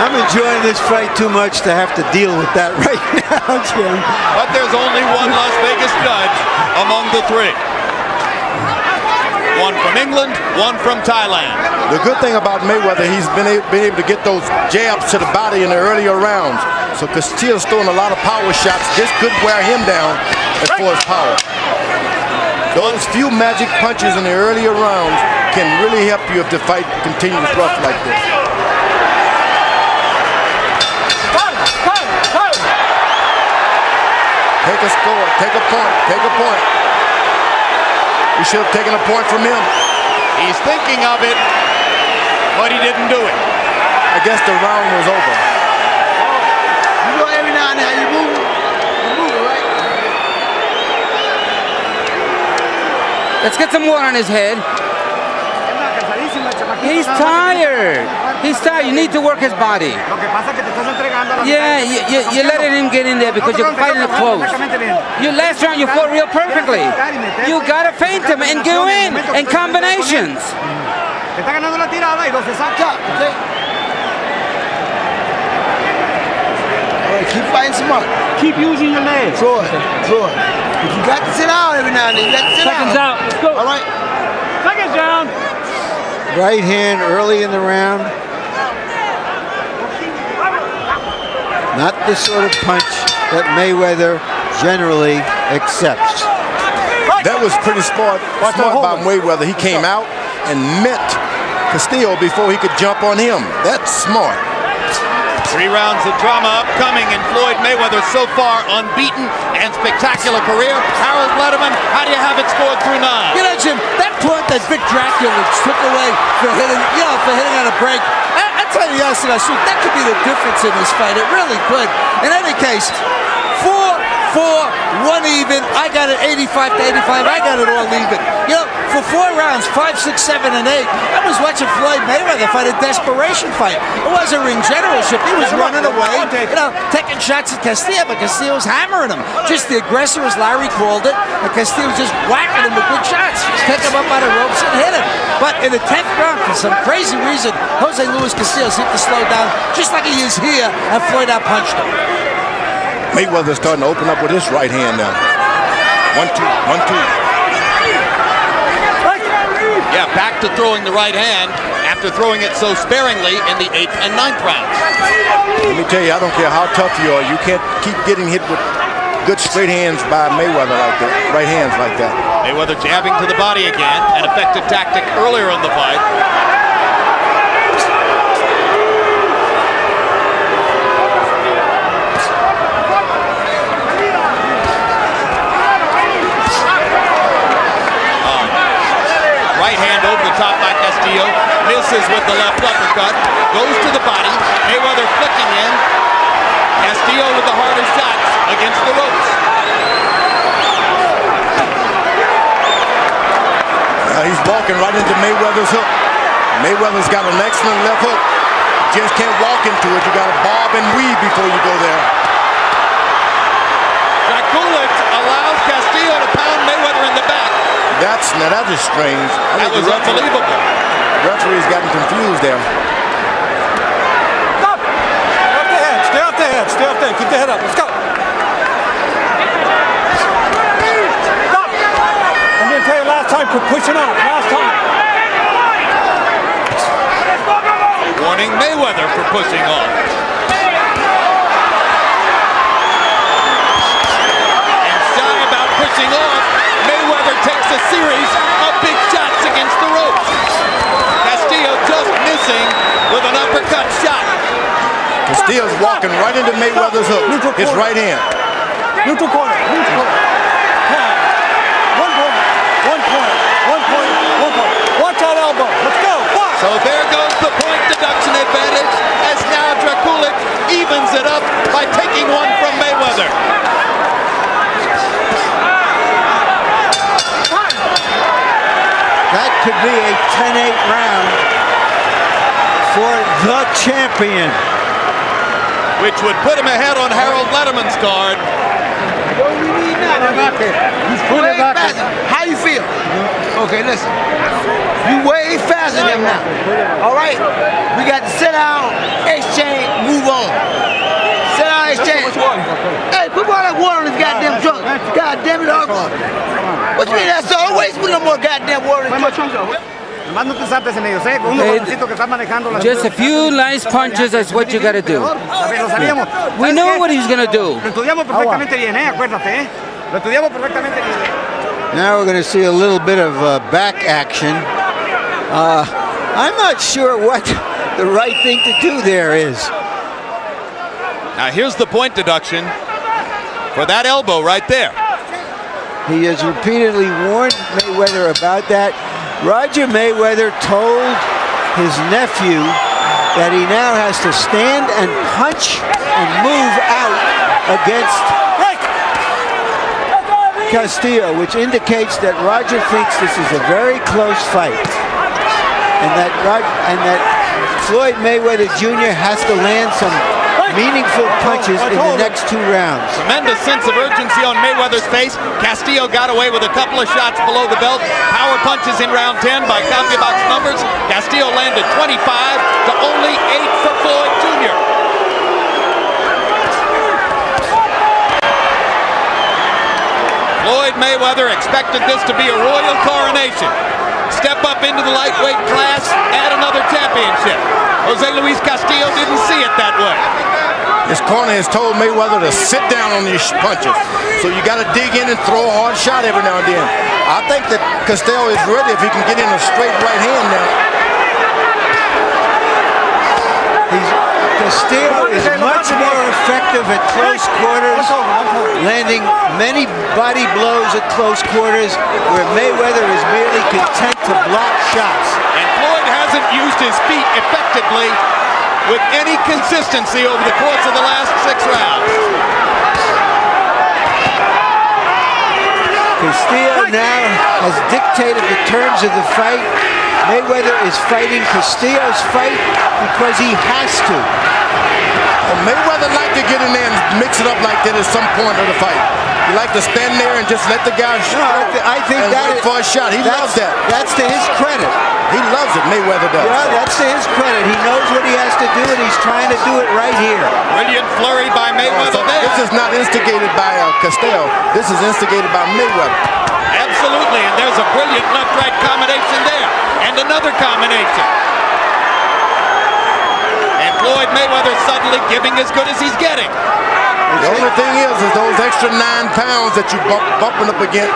I'm enjoying this fight too much to have to deal with that right now, Jim. But there's only one Las Vegas judge among the 3. One from England, one from Thailand. The good thing about Mayweather, he's been able to get those jabs to the body in the earlier rounds. So Castillo's throwing a lot of power shots. This could wear him down as far as power. Those few magic punches in the earlier rounds can really help you if the fight continues rough like this. Take a score, take a point, take a point. We should have taken a point from him. He's thinking of it, but he didn't do it. I guess the round was over. You know, every now and then you move it, right? Let's get some water on his head. He's tired. He's tired. You need to work his body. Yeah, you're letting him get in there because you're fighting it close. Last round you fought real perfectly. You gotta feint him and go in combinations. Keep fighting smart. Keep using your legs. Floyd. If you got to sit down every now and then, you got to sit Seconds down. out. Let's go. All right. Seconds down. Right hand early in the round. Not the sort of punch that Mayweather generally accepts. That was pretty smart by Mayweather. He came out and met Castillo before he could jump on him. That's smart. 3 rounds of drama upcoming in Floyd Mayweather's so far unbeaten and spectacular career. Harold Letterman, how do you have it scored through 9? You know, Jim, that point that Vic Dracula took away for hitting on a break, I tell you honestly, that could be the difference in this fight. It really could. In any case, 4-4, 1 even. I got it 85 to 85. I got it all even. You know, for 4 rounds, 5, 6, 7, and 8, I was watching Floyd Mayweather fight a desperation fight. It wasn't ring generalship. He was running away, you know, taking shots at Castillo, but Castillo was hammering him. Just the aggressor, as Larry called it, and Castillo was just whacking him with good shots. Take him up by the ropes and hit him. But in the 10th round, for some crazy reason, Jose Luis Castillo seemed to slow down, just like he is here, and Floyd outpunched him. Mayweather's starting to open up with his right hand now. 1-2, 1-2. Yeah, back to throwing the right hand after throwing it so sparingly in the 8th and 9th rounds. Let me tell you, I don't care how tough you are, you can't keep getting hit with good straight hands by Mayweather like that, right hands like that. Mayweather jabbing to the body again, an effective tactic earlier in the fight. Right hand over the top by Castillo, misses with the left uppercut, goes to the body, Mayweather flicking in, Castillo with the harder shots against the ropes. He's walking right into Mayweather's hook. Mayweather's got an excellent left hook. You just can't walk into it, you got to bob and weave before you go there. Dracula allows Castillo to pound Mayweather in the back. Now that is strange. That was unbelievable. The referee's gotten confused there. Stop! Stay off the head, stay off the head, stay off the head. Keep the head up, let's go. Stop! I'm going to tell you last time, quit pushing off, last time. Warning Mayweather for pushing off. And shy about pushing off, Mayweather takes a series of big shots against the ropes. Castillo just missing with an uppercut shot. Castillo's walking right into Mayweather's hook, his right hand. Neutral corner, neutral corner. 1 point, 1 point, 1 point, 1 point. Watch that elbow, let's go, watch. So there goes the point deduction advantage as now Dracula evens it up by taking one from Mayweather. That could be a 10-8 round for the champion. Which would put him ahead on Harold Letterman's card. How you feel? Okay, listen. You way faster than him now. All right? We got to sit down, exchange, move on. Sit down, exchange. Hey, put all that water in this goddamn trunk. God damn it, Uncle. What you mean that's all? Always put no more goddamn water in the trunk. Just a few nice punches, that's what you got to do. We know what he's going to do. Now we're going to see a little bit of back action. I'm not sure what the right thing to do there is. Now here's the point deduction for that elbow right there. He has repeatedly warned Mayweather about that. Roger Mayweather told his nephew that he now has to stand and punch and move out against Castillo, which indicates that Roger thinks this is a very close fight, and that Floyd Mayweather Jr. has to land some meaningful punches in the next 2 rounds. Tremendous sense of urgency on Mayweather's face. Castillo got away with a couple of shots below the belt. Power punches in round 10 by CompuBox numbers. Castillo landed 25 to only 8 for Floyd Jr. Floyd Mayweather expected this to be a royal coronation. Step up into the lightweight class, add another championship. Jose Luis Castillo didn't see it that way. His corner has told Mayweather to sit down on these punches. So you got to dig in and throw a hard shot every now and then. I think that Castillo is ready if he can get in a straight right hand now. Castillo is much more effective at close quarters, landing many body blows at close quarters, where Mayweather is merely content to block shots. And Floyd hasn't used his feet effectively with any consistency over the course of the last 6 rounds. Castillo now has dictated the terms of the fight. Mayweather is fighting Castillo's fight because he has to. Well, Mayweather like to get in there and mix it up like that at some point of the fight. He like to stand there and just let the guy shoot I think and that wait for a shot. He loves that. That's to his credit. He loves it, Mayweather does. Yeah, that's to his credit. He knows what he has to do, and he's trying to do it right here. Brilliant flurry by Mayweather there. This is not instigated by Castillo. This is instigated by Mayweather. Absolutely, and there's a brilliant left-right combination there. And another combination. And Floyd Mayweather suddenly giving as good as he's getting. The only thing is those extra 9 pounds that you bumping up against,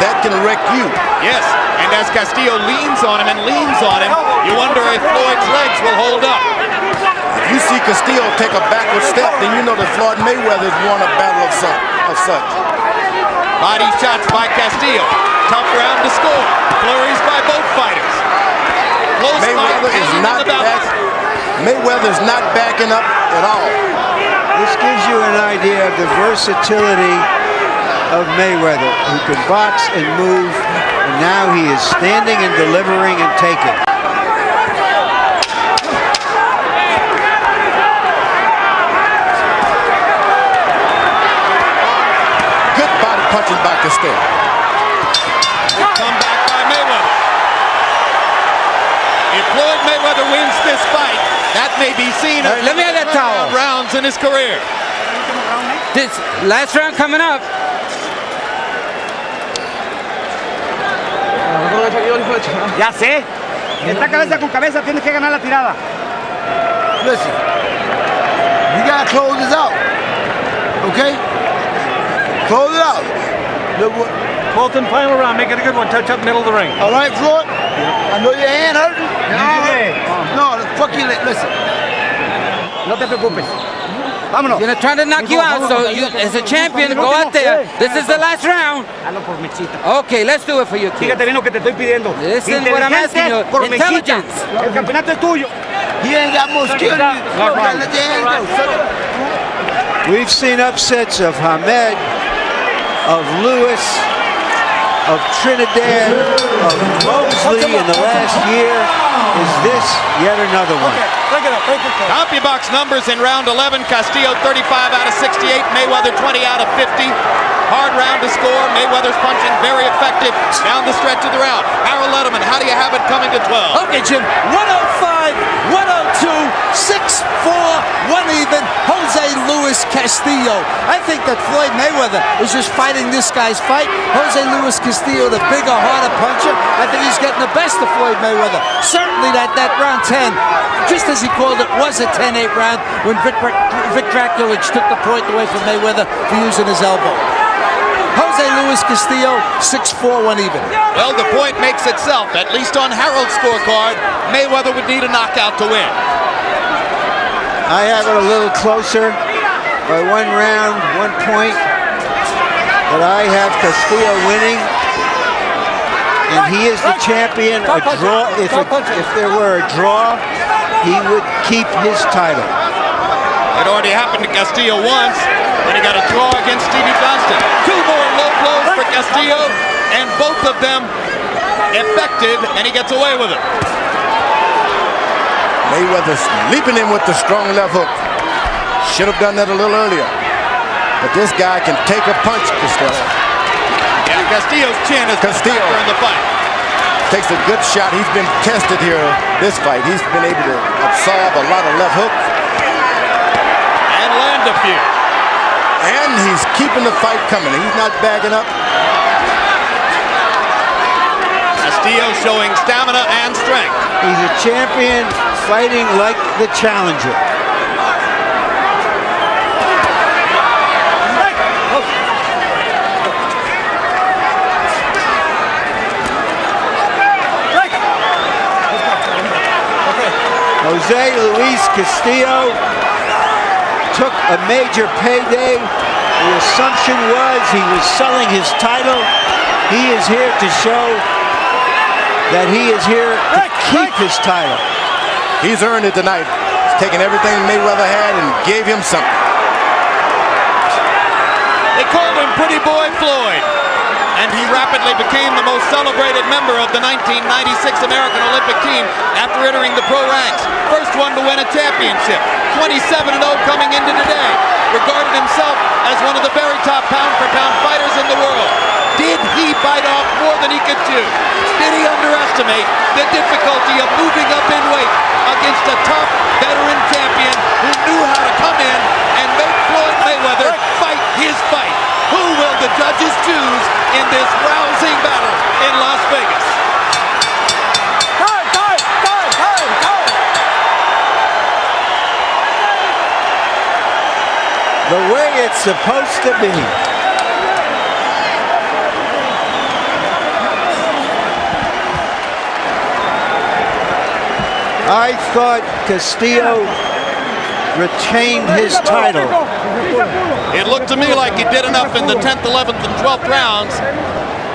that can wreck you. Yes, and as Castillo leans on him, you wonder if Floyd's legs will hold up. If you see Castillo take a backward step, then you know that Floyd Mayweather has won a battle of such. Body shots by Castillo. Tough round to score. Flurries by both fighters. Close Mayweather is not Mayweather's not backing up at all. This gives you an idea of the versatility of Mayweather, who can box and move, and now he is standing and delivering and taking. Good body punches by Castillo. Come back by Mayweather. If Floyd Mayweather wins this fight, that may be seen as let me have that towel. rounds in his career. This last round coming up. Ya sé. Está cabeza con cabeza, tienes que ganar la tirada. Listen, you gotta close this out. Okay? Close it out. Look what- 12th and final round. Make it a good one. Touch up middle of the ring. All right, Floyd? I know your hand hurting. No, fuck you. Listen. No te preocupes. Vámonos. You're trying to knock you out, so you, as a champion, go out there. This is the last round. Hazlo por mechita. Okay, let's do it for you, kid. Fíjate bien lo que te estoy pidiendo. Listen what I'm asking you. Por mechita. Intelligence. El campeonato es tuyo. He ain't got more skill than you. You gotta let your hand go. We've seen upsets of Hamed, of Lewis, of Trinidad, of Mosley in the last year. Is this yet another one? CompuBox numbers in round 11. Castillo 35 out of 68. Mayweather 20 out of 50. Hard round to score. Mayweather's punching very effective down the stretch of the round. Harold Letterman, how do you have it coming to 12? Okay, Jim. 105, 102, 6-4, 1 even. Jose Luis Castillo. I think that Floyd Mayweather is just fighting this guy's fight. Jose Luis Castillo, the bigger, harder puncher. I think he's getting the best of Floyd Mayweather. Certainly that round 10, just as he called it, was a 10-8 round when Vic Draculich took the point away from Mayweather for using his elbow. Jose Luis Castillo, 6-4, 1 even. Well, the point makes itself. At least on Harold's scorecard, Mayweather would need a knockout to win. I have it a little closer by 1 round, 1 point. But I have Castillo winning. And he is the champion. A draw. If there were a draw, he would keep his title. It already happened to Castillo once when he got a draw against Stevie Johnston. 2 more low blows for Castillo, and both of them effective, and he gets away with it. Mayweather's leaping in with the strong left hook. Should have done that a little earlier. But this guy can take a punch, Castillo. Yeah, Castillo's chin is Castillo in the fight. Takes a good shot. He's been tested here this fight. He's been able to absorb a lot of left hooks. And land a few. And he's keeping the fight coming. He's not backing up. Castillo showing stamina and strength. He's a champion fighting like the challenger. Jose Jose Luis Castillo took a major payday. The assumption was he was selling his title. He is here to show that he is here to keep his title. He's earned it tonight. He's taken everything Mayweather had and gave him something. They called him Pretty Boy Floyd, and he rapidly became the most celebrated member of the 1996 American Olympic team after entering the pro ranks. First one to win a championship, 27-0 coming into today. Regarded himself as one of the very top pound-for-pound fighters in the world. Did he bite off more than he could chew? Did he underestimate the difficulty of moving up in weight against a top veteran champion who knew how to come in and make Floyd Mayweather fight his fight? Who will the judges choose in this rousing battle in Las Vegas? The way it's supposed to be. I thought Castillo retained his title. It looked to me like he did enough in the 10th, 11th, and 12th rounds.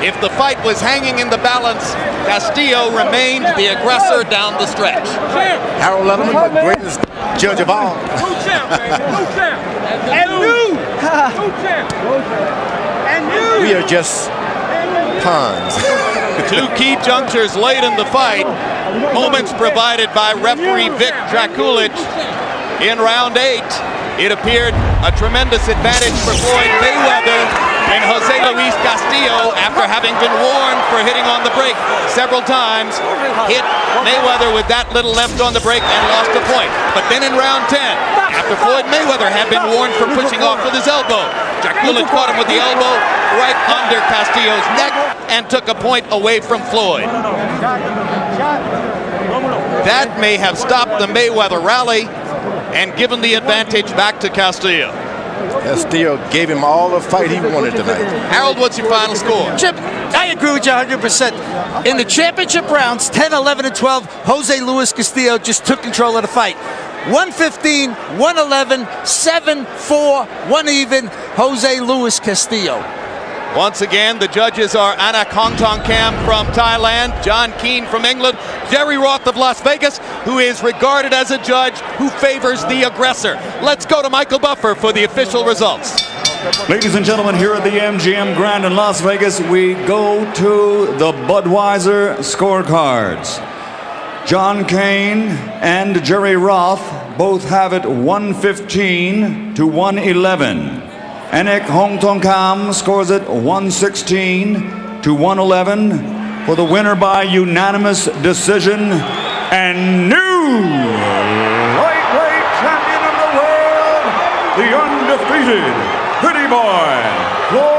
If the fight was hanging in the balance, Castillo remained the aggressor down the stretch. Harold Letterman, the greatest judge of all. We are just pawns. Two key junctures late in the fight. Moments provided by referee Vic Drakulich. In round 8, it appeared a tremendous advantage for Floyd Mayweather, and Jose Luis Castillo, after having been warned for hitting on the brake several times, hit Mayweather with that little left on the brake and lost a point. But then in round 10, after Floyd Mayweather had been warned for pushing off with his elbow, Drakulich caught him with the elbow right under Castillo's neck and took a point away from Floyd. That may have stopped the Mayweather rally and given the advantage back to Castillo. Castillo gave him all the fight he wanted tonight. Harold, what's your final score? Chip, I agree with you 100%. In the championship rounds, 10, 11, and 12, Jose Luis Castillo just took control of the fight. 115, 111, 7-4, 1 even, Jose Luis Castillo. Once again, the judges are Anna Kongtongkam from Thailand, John Keane from England, Jerry Roth of Las Vegas, who is regarded as a judge who favors the aggressor. Let's go to Michael Buffer for the official results. Ladies and gentlemen, here at the MGM Grand in Las Vegas, we go to the Budweiser scorecards. John Kane and Jerry Roth both have it 115 to 111. Anik Hongtongkam scores it 116 to 111 for the winner by unanimous decision and new lightweight champion of the world, the undefeated Pretty Boy, Floyd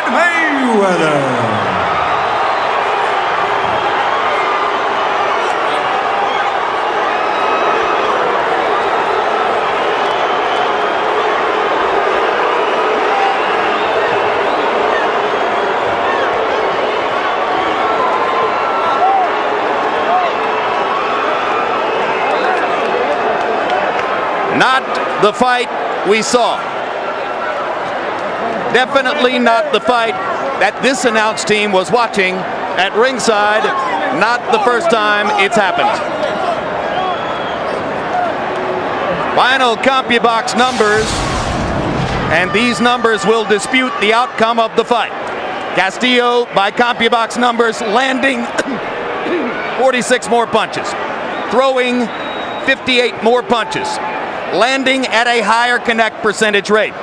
Mayweather. Not the fight we saw. Definitely not the fight that this announce team was watching at ringside. Not the first time it's happened. Final CompuBox numbers, and these numbers will dispute the outcome of the fight. Castillo, by CompuBox numbers, landing 46 more punches, throwing 58 more punches, landing at a higher connect percentage rate.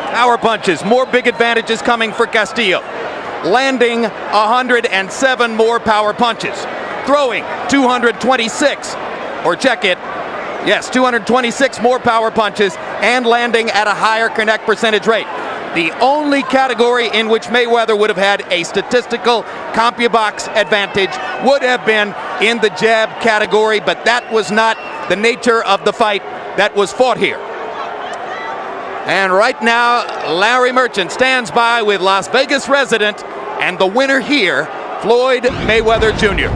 Power punches, more big advantages coming for Castillo. Landing 107 more power punches. Throwing 226, or check it, yes, 226 more power punches and landing at a higher connect percentage rate. The only category in which Mayweather would have had a statistical CompuBox advantage would have been in the jab category, but that was not the nature of the fight that was fought here. And right now, Larry Merchant stands by with Las Vegas resident and the winner here, Floyd Mayweather Jr.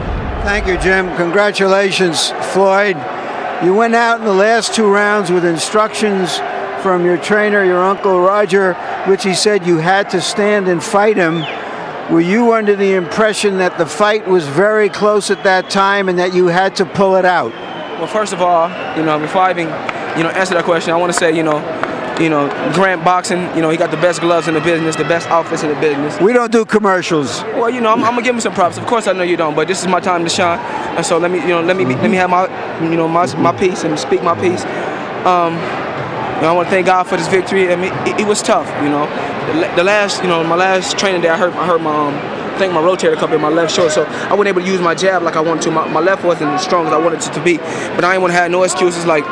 Thank you, Jim. Congratulations, Floyd. You went out in the last 2 rounds with instructions from your trainer, your uncle Roger, which he said you had to stand and fight him. Were you under the impression that the fight was very close at that time and that you had to pull it out? Well, first of all, before I even, answer that question, I want to say, Grant Boxing, he got the best gloves in the business, the best outfits in the business. We don't do commercials. Well, I'm gonna give him some props. Of course, I know you don't, but this is my time to shine, and so let me have my piece and speak my piece. I want to thank God for this victory. I mean, it was tough, The last, my last training day, I hurt my rotator cuff in my left shoulder, so I wasn't able to use my jab like I wanted to. My left wasn't as strong as I wanted it to be, but I ain't want to have no excuses like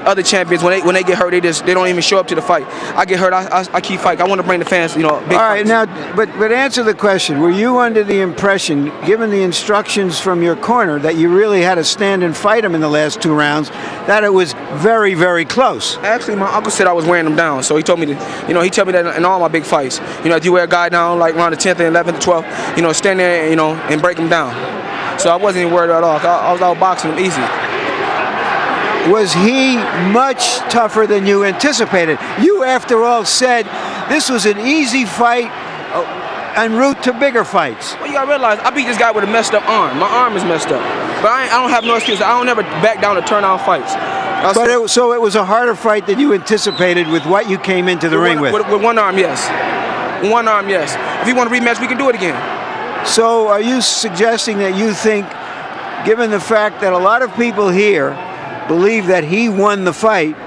other champions. When they get hurt, they don't even show up to the fight. I get hurt, I keep fighting. I want to bring the fans, big. All right, now, but answer the question. Were you under the impression, given the instructions from your corner, that you really had to stand and fight him in the last 2 rounds, that it was very, very close? Actually, my uncle said I was wearing him down, so he told me he told me that in all my big fights, if you wear a guy down like around the 10th and 11th, 12th, stand there, and break him down. So I wasn't even worried at all. I was out boxing him easy. Was he much tougher than you anticipated? You, after all, said this was an easy fight en route to bigger fights. Well, you gotta realize, I beat this guy with a messed up arm. My arm is messed up. But I don't have no excuse. I don't ever back down to turn out fights. So it was a harder fight than you anticipated with what you came into the ring with? With one arm, yes. One arm, yes. If you want to rematch, we can do it again. So are you suggesting that you think, given the fact that a lot of people here believe that he won the fight,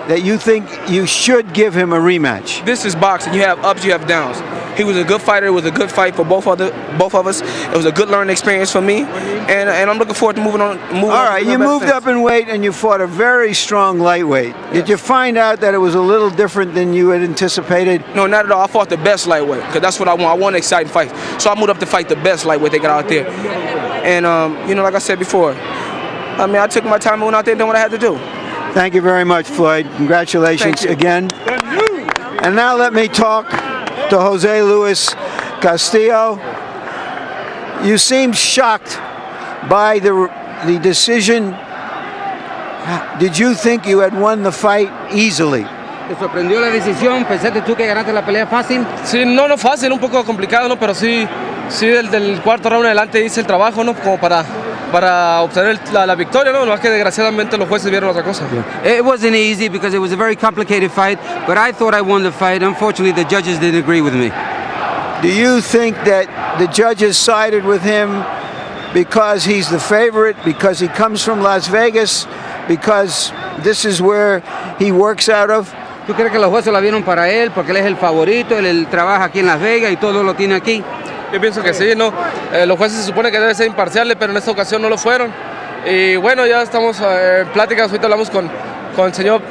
that you think you should give him a rematch? This is boxing. You have ups, you have downs. He was a good fighter. It was a good fight for both of us. It was a good learning experience for me, and I'm looking forward to moving on. All right, you moved up in weight and you fought a very strong lightweight. Yes. Did you find out that it was a little different than you had anticipated? No, not at all. I fought the best lightweight because that's what I want. I want an exciting fight, so I moved up to fight the best lightweight they got out there. And like I said before, I took my time and went out there and did what I had to do. Thank you very much, Floyd. Congratulations again. And now let me talk to Jose Luis Castillo. You seemed shocked by the decision. Did you think you had won the fight easily? ¿Te sorprendió la decisión? ¿Pensaste tú que ganaste la pelea fácil? Sí, no fácil, un poco complicado, ¿no? Pero sí del cuarto round adelante hice el trabajo, ¿no? Como para obtener la victoria, ¿no? Más que desgraciadamente los jueces vieron otra cosa. It wasn't easy because it was a very complicated fight, but I thought I won the fight. Unfortunately, the judges didn't agree with me. Do you think that the judges sided with him because he's the favorite, because he comes from Las Vegas, because this is where he works out of? ¿Tú crees que los jueces la vieron para él porque él es el favorito, él trabaja aquí en Las Vegas y todo lo tiene aquí? Yo pienso que sí, ¿no? Los jueces se supone que deben ser imparciales, pero en esta ocasión no lo fueron. Y bueno, ya estamos en pláticas, ahorita hablamos con el señor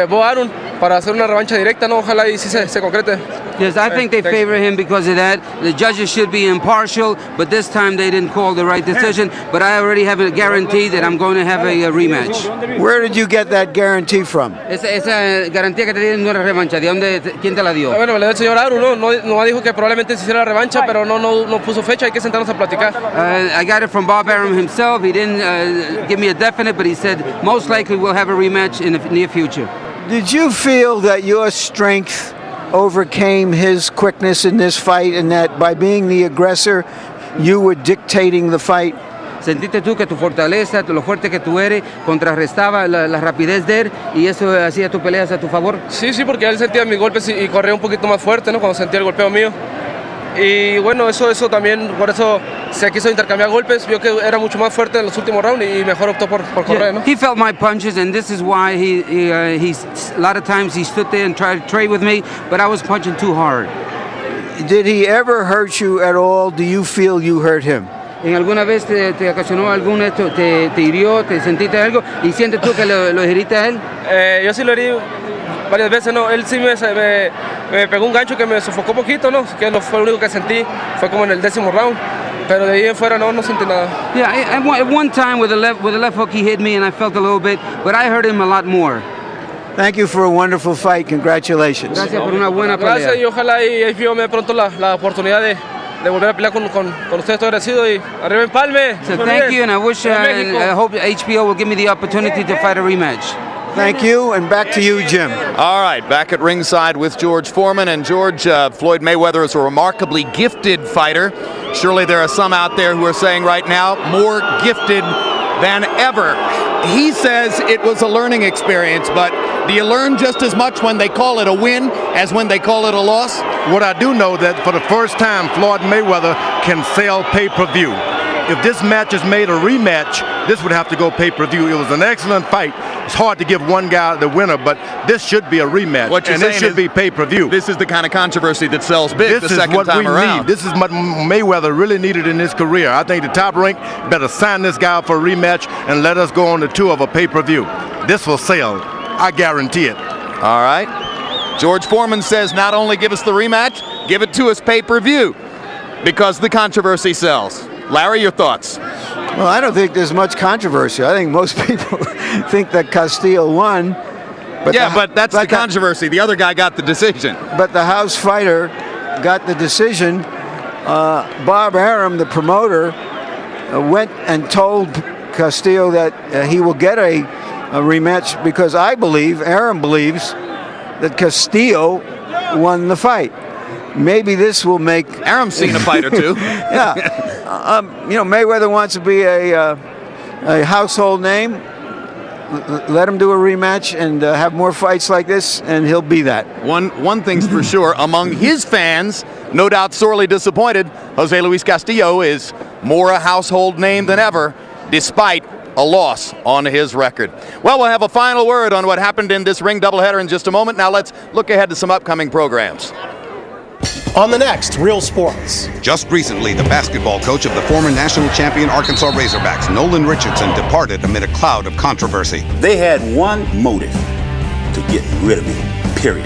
Bo Arum para hacer una revancha directa, ¿no? Ojalá y sí se concrete. Yes, I think they favor him because of that. The judges should be impartial, but this time they didn't call the right decision. But I already have a guarantee that I'm going to have a rematch. Where did you get that guarantee from? Esa garantía que te dieron no era revancha. ¿Quién te la dio? Bueno, me la dio el señor Arum, no dijo que probablemente se hiciera la revancha, pero no puso fecha. Hay que sentarnos a platicar. I got it from Bob Arum himself. He didn't give me a definite, but he said most likely we'll have a rematch in the near future. Did you feel that your strength overcame his quickness in this fight, and that by being the aggressor, you were dictating the fight? ¿Sentiste tú que tu fortaleza, lo fuerte que tú eres, contrarrestaba la rapidez de él y eso hacía tu pelea a tu favor? Sí, porque él sentía mis golpes y corría un poquito más fuerte, ¿no? Cuando sentía el golpeo mío. Y bueno, eso también, por eso se quiso intercambiar golpes, vio que era mucho más fuerte en los últimos rounds y mejor optó por correr, ¿no? He felt my punches, and this is why he's a lot of times he stood there and tried to trade with me, but I was punching too hard. Did he ever hurt you at all? Do you feel you hurt him? ¿En alguna vez te ocasionó algún esto, te hirió, te sentiste algo y sientes tú que lo heriste a él? Yo sí lo herí varias veces, ¿no? Él sí me pegó un gancho que me sofocó poquito, ¿no? Que no fue lo único que sentí, fue como en el 10º round. Pero de ahí en fuera no sentí nada. Yeah, at one time with the left hook he hit me and I felt a little bit, but I hurt him a lot more. Thank you for a wonderful fight. Congratulations. Gracias por una buena pelea. Gracias y ojalá y yo me dé pronto la oportunidad volver a pelear con ustedes. Estoy agradecido y arriba Empalme. So thank you, and I wish and I hope HBO will give me the opportunity to fight a rematch. Thank you, and back to you, Jim. All right, back at ringside with George Foreman. And George, Floyd Mayweather is a remarkably gifted fighter. Surely there are some out there who are saying right now, more gifted than ever. He says it was a learning experience, but do you learn just as much when they call it a win as when they call it a loss? What I do know that for the first time, Floyd Mayweather can sell pay-per-view. If this match is made a rematch, this would have to go pay-per-view. It was an excellent fight. It's hard to give one guy the winner, but this should be a rematch. What you're and saying this should be pay-per-view. This is the kind of controversy that sells big This the is second what time we around. need. This is what Mayweather really needed in his career. I think the Top Rank better sign this guy up for a rematch and let us go on the tour of a pay-per-view. This will sell. I guarantee it. All right. George Foreman says not only give us the rematch, give it to us pay-per-view because the controversy sells. Larry, your thoughts? Well, I don't think there's much controversy. I think most people think that Castillo won. But that's the controversy. The other guy got the decision. But the house fighter got the decision. Bob Arum, the promoter, went and told Castillo that he will get a rematch because I believe, Arum believes, that Castillo won the fight. Maybe this will make... Arum's seen a fight or two. Yeah. Mayweather wants to be a household name. Let him do a rematch and have more fights like this, and he'll be that. One thing's for sure, among his fans, no doubt sorely disappointed, Jose Luis Castillo is more a household name than ever, despite a loss on his record. Well, we'll have a final word on what happened in this ring doubleheader in just a moment. Now let's look ahead to some upcoming programs. On the next Real Sports. Just recently, the basketball coach of the former national champion Arkansas Razorbacks, Nolan Richardson, departed amid a cloud of controversy. They had one motive: to get rid of me, period.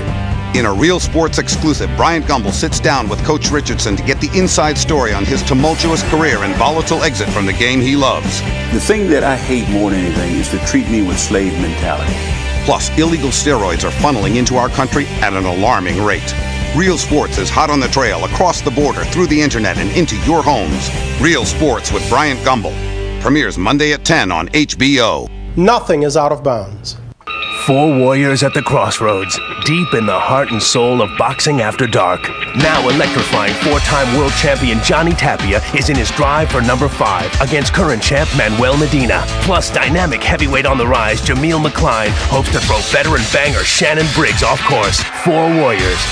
In a Real Sports exclusive, Bryant Gumbel sits down with Coach Richardson to get the inside story on his tumultuous career and volatile exit from the game he loves. The thing that I hate more than anything is to treat me with slave mentality. Plus, illegal steroids are funneling into our country at an alarming rate. Real Sports is hot on the trail, across the border, through the internet, and into your homes. Real Sports with Bryant Gumbel. Premieres Monday at 10 on HBO. Nothing is out of bounds. Four warriors at the crossroads, deep in the heart and soul of boxing after dark. Now electrifying four-time world champion Johnny Tapia is in his drive for number 5 against current champ Manuel Medina. Plus, dynamic heavyweight on the rise Jameel McCline hopes to throw veteran banger Shannon Briggs off course. 4 warriors.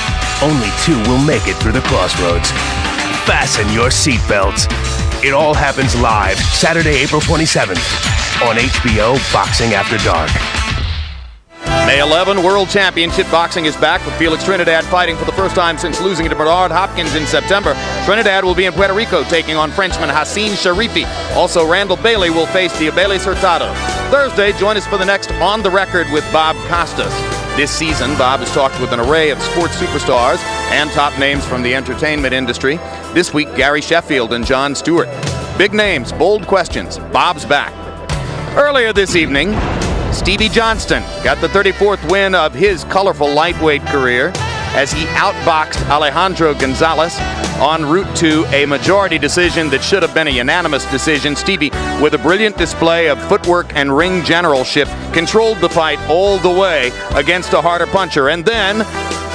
Only 2 will make it through the crossroads. Fasten your seatbelts. It all happens live Saturday, April 27th on HBO Boxing After Dark. May 11, World Championship Boxing is back with Felix Trinidad fighting for the first time since losing to Bernard Hopkins in September. Trinidad will be in Puerto Rico taking on Frenchman Hassan Sharifi. Also, Randall Bailey will face Diabeles Hurtado. Thursday, join us for the next On the Record with Bob Costas. This season, Bob has talked with an array of sports superstars and top names from the entertainment industry. This week, Gary Sheffield and Jon Stewart. Big names, bold questions. Bob's back. Earlier this evening, Stevie Johnston got the 34th win of his colorful lightweight career as he outboxed Alejandro Gonzalez en route to a majority decision that should have been a unanimous decision. Stevie, with a brilliant display of footwork and ring generalship, controlled the fight all the way against a harder puncher. And then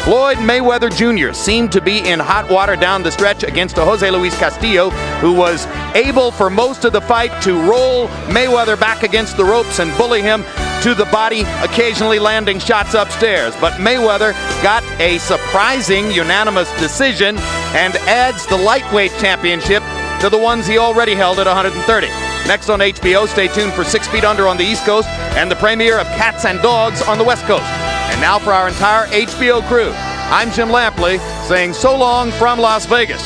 Floyd Mayweather Jr. seemed to be in hot water down the stretch against a Jose Luis Castillo, who was able for most of the fight to roll Mayweather back against the ropes and bully him to the body, occasionally landing shots upstairs. But Mayweather got a surprising unanimous decision and adds the lightweight championship to the ones he already held at 130. Next on HBO, stay tuned for 6 Feet Under on the East Coast and the premiere of Cats and Dogs on the West Coast. And now for our entire HBO crew, I'm Jim Lampley saying so long from Las Vegas.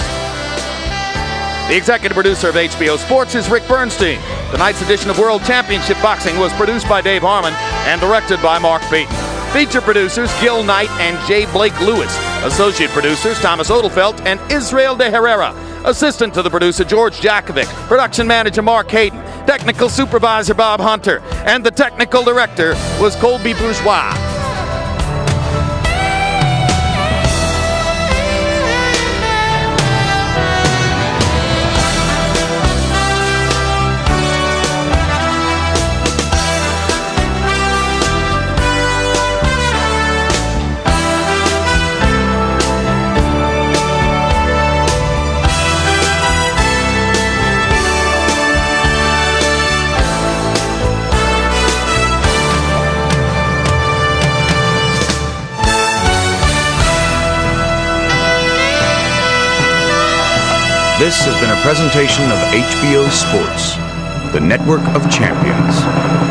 The executive producer of HBO Sports is Rick Bernstein. Tonight's edition of World Championship Boxing was produced by Dave Harmon and directed by Mark Beaton. Feature producers Gil Knight and J. Blake Lewis. Associate producers Thomas Odelfelt and Israel de Herrera. Assistant to the producer George Jakovic. Production manager Mark Hayden. Technical supervisor Bob Hunter. And the technical director was Colby Bourgeois. This has been a presentation of HBO Sports, the network of champions.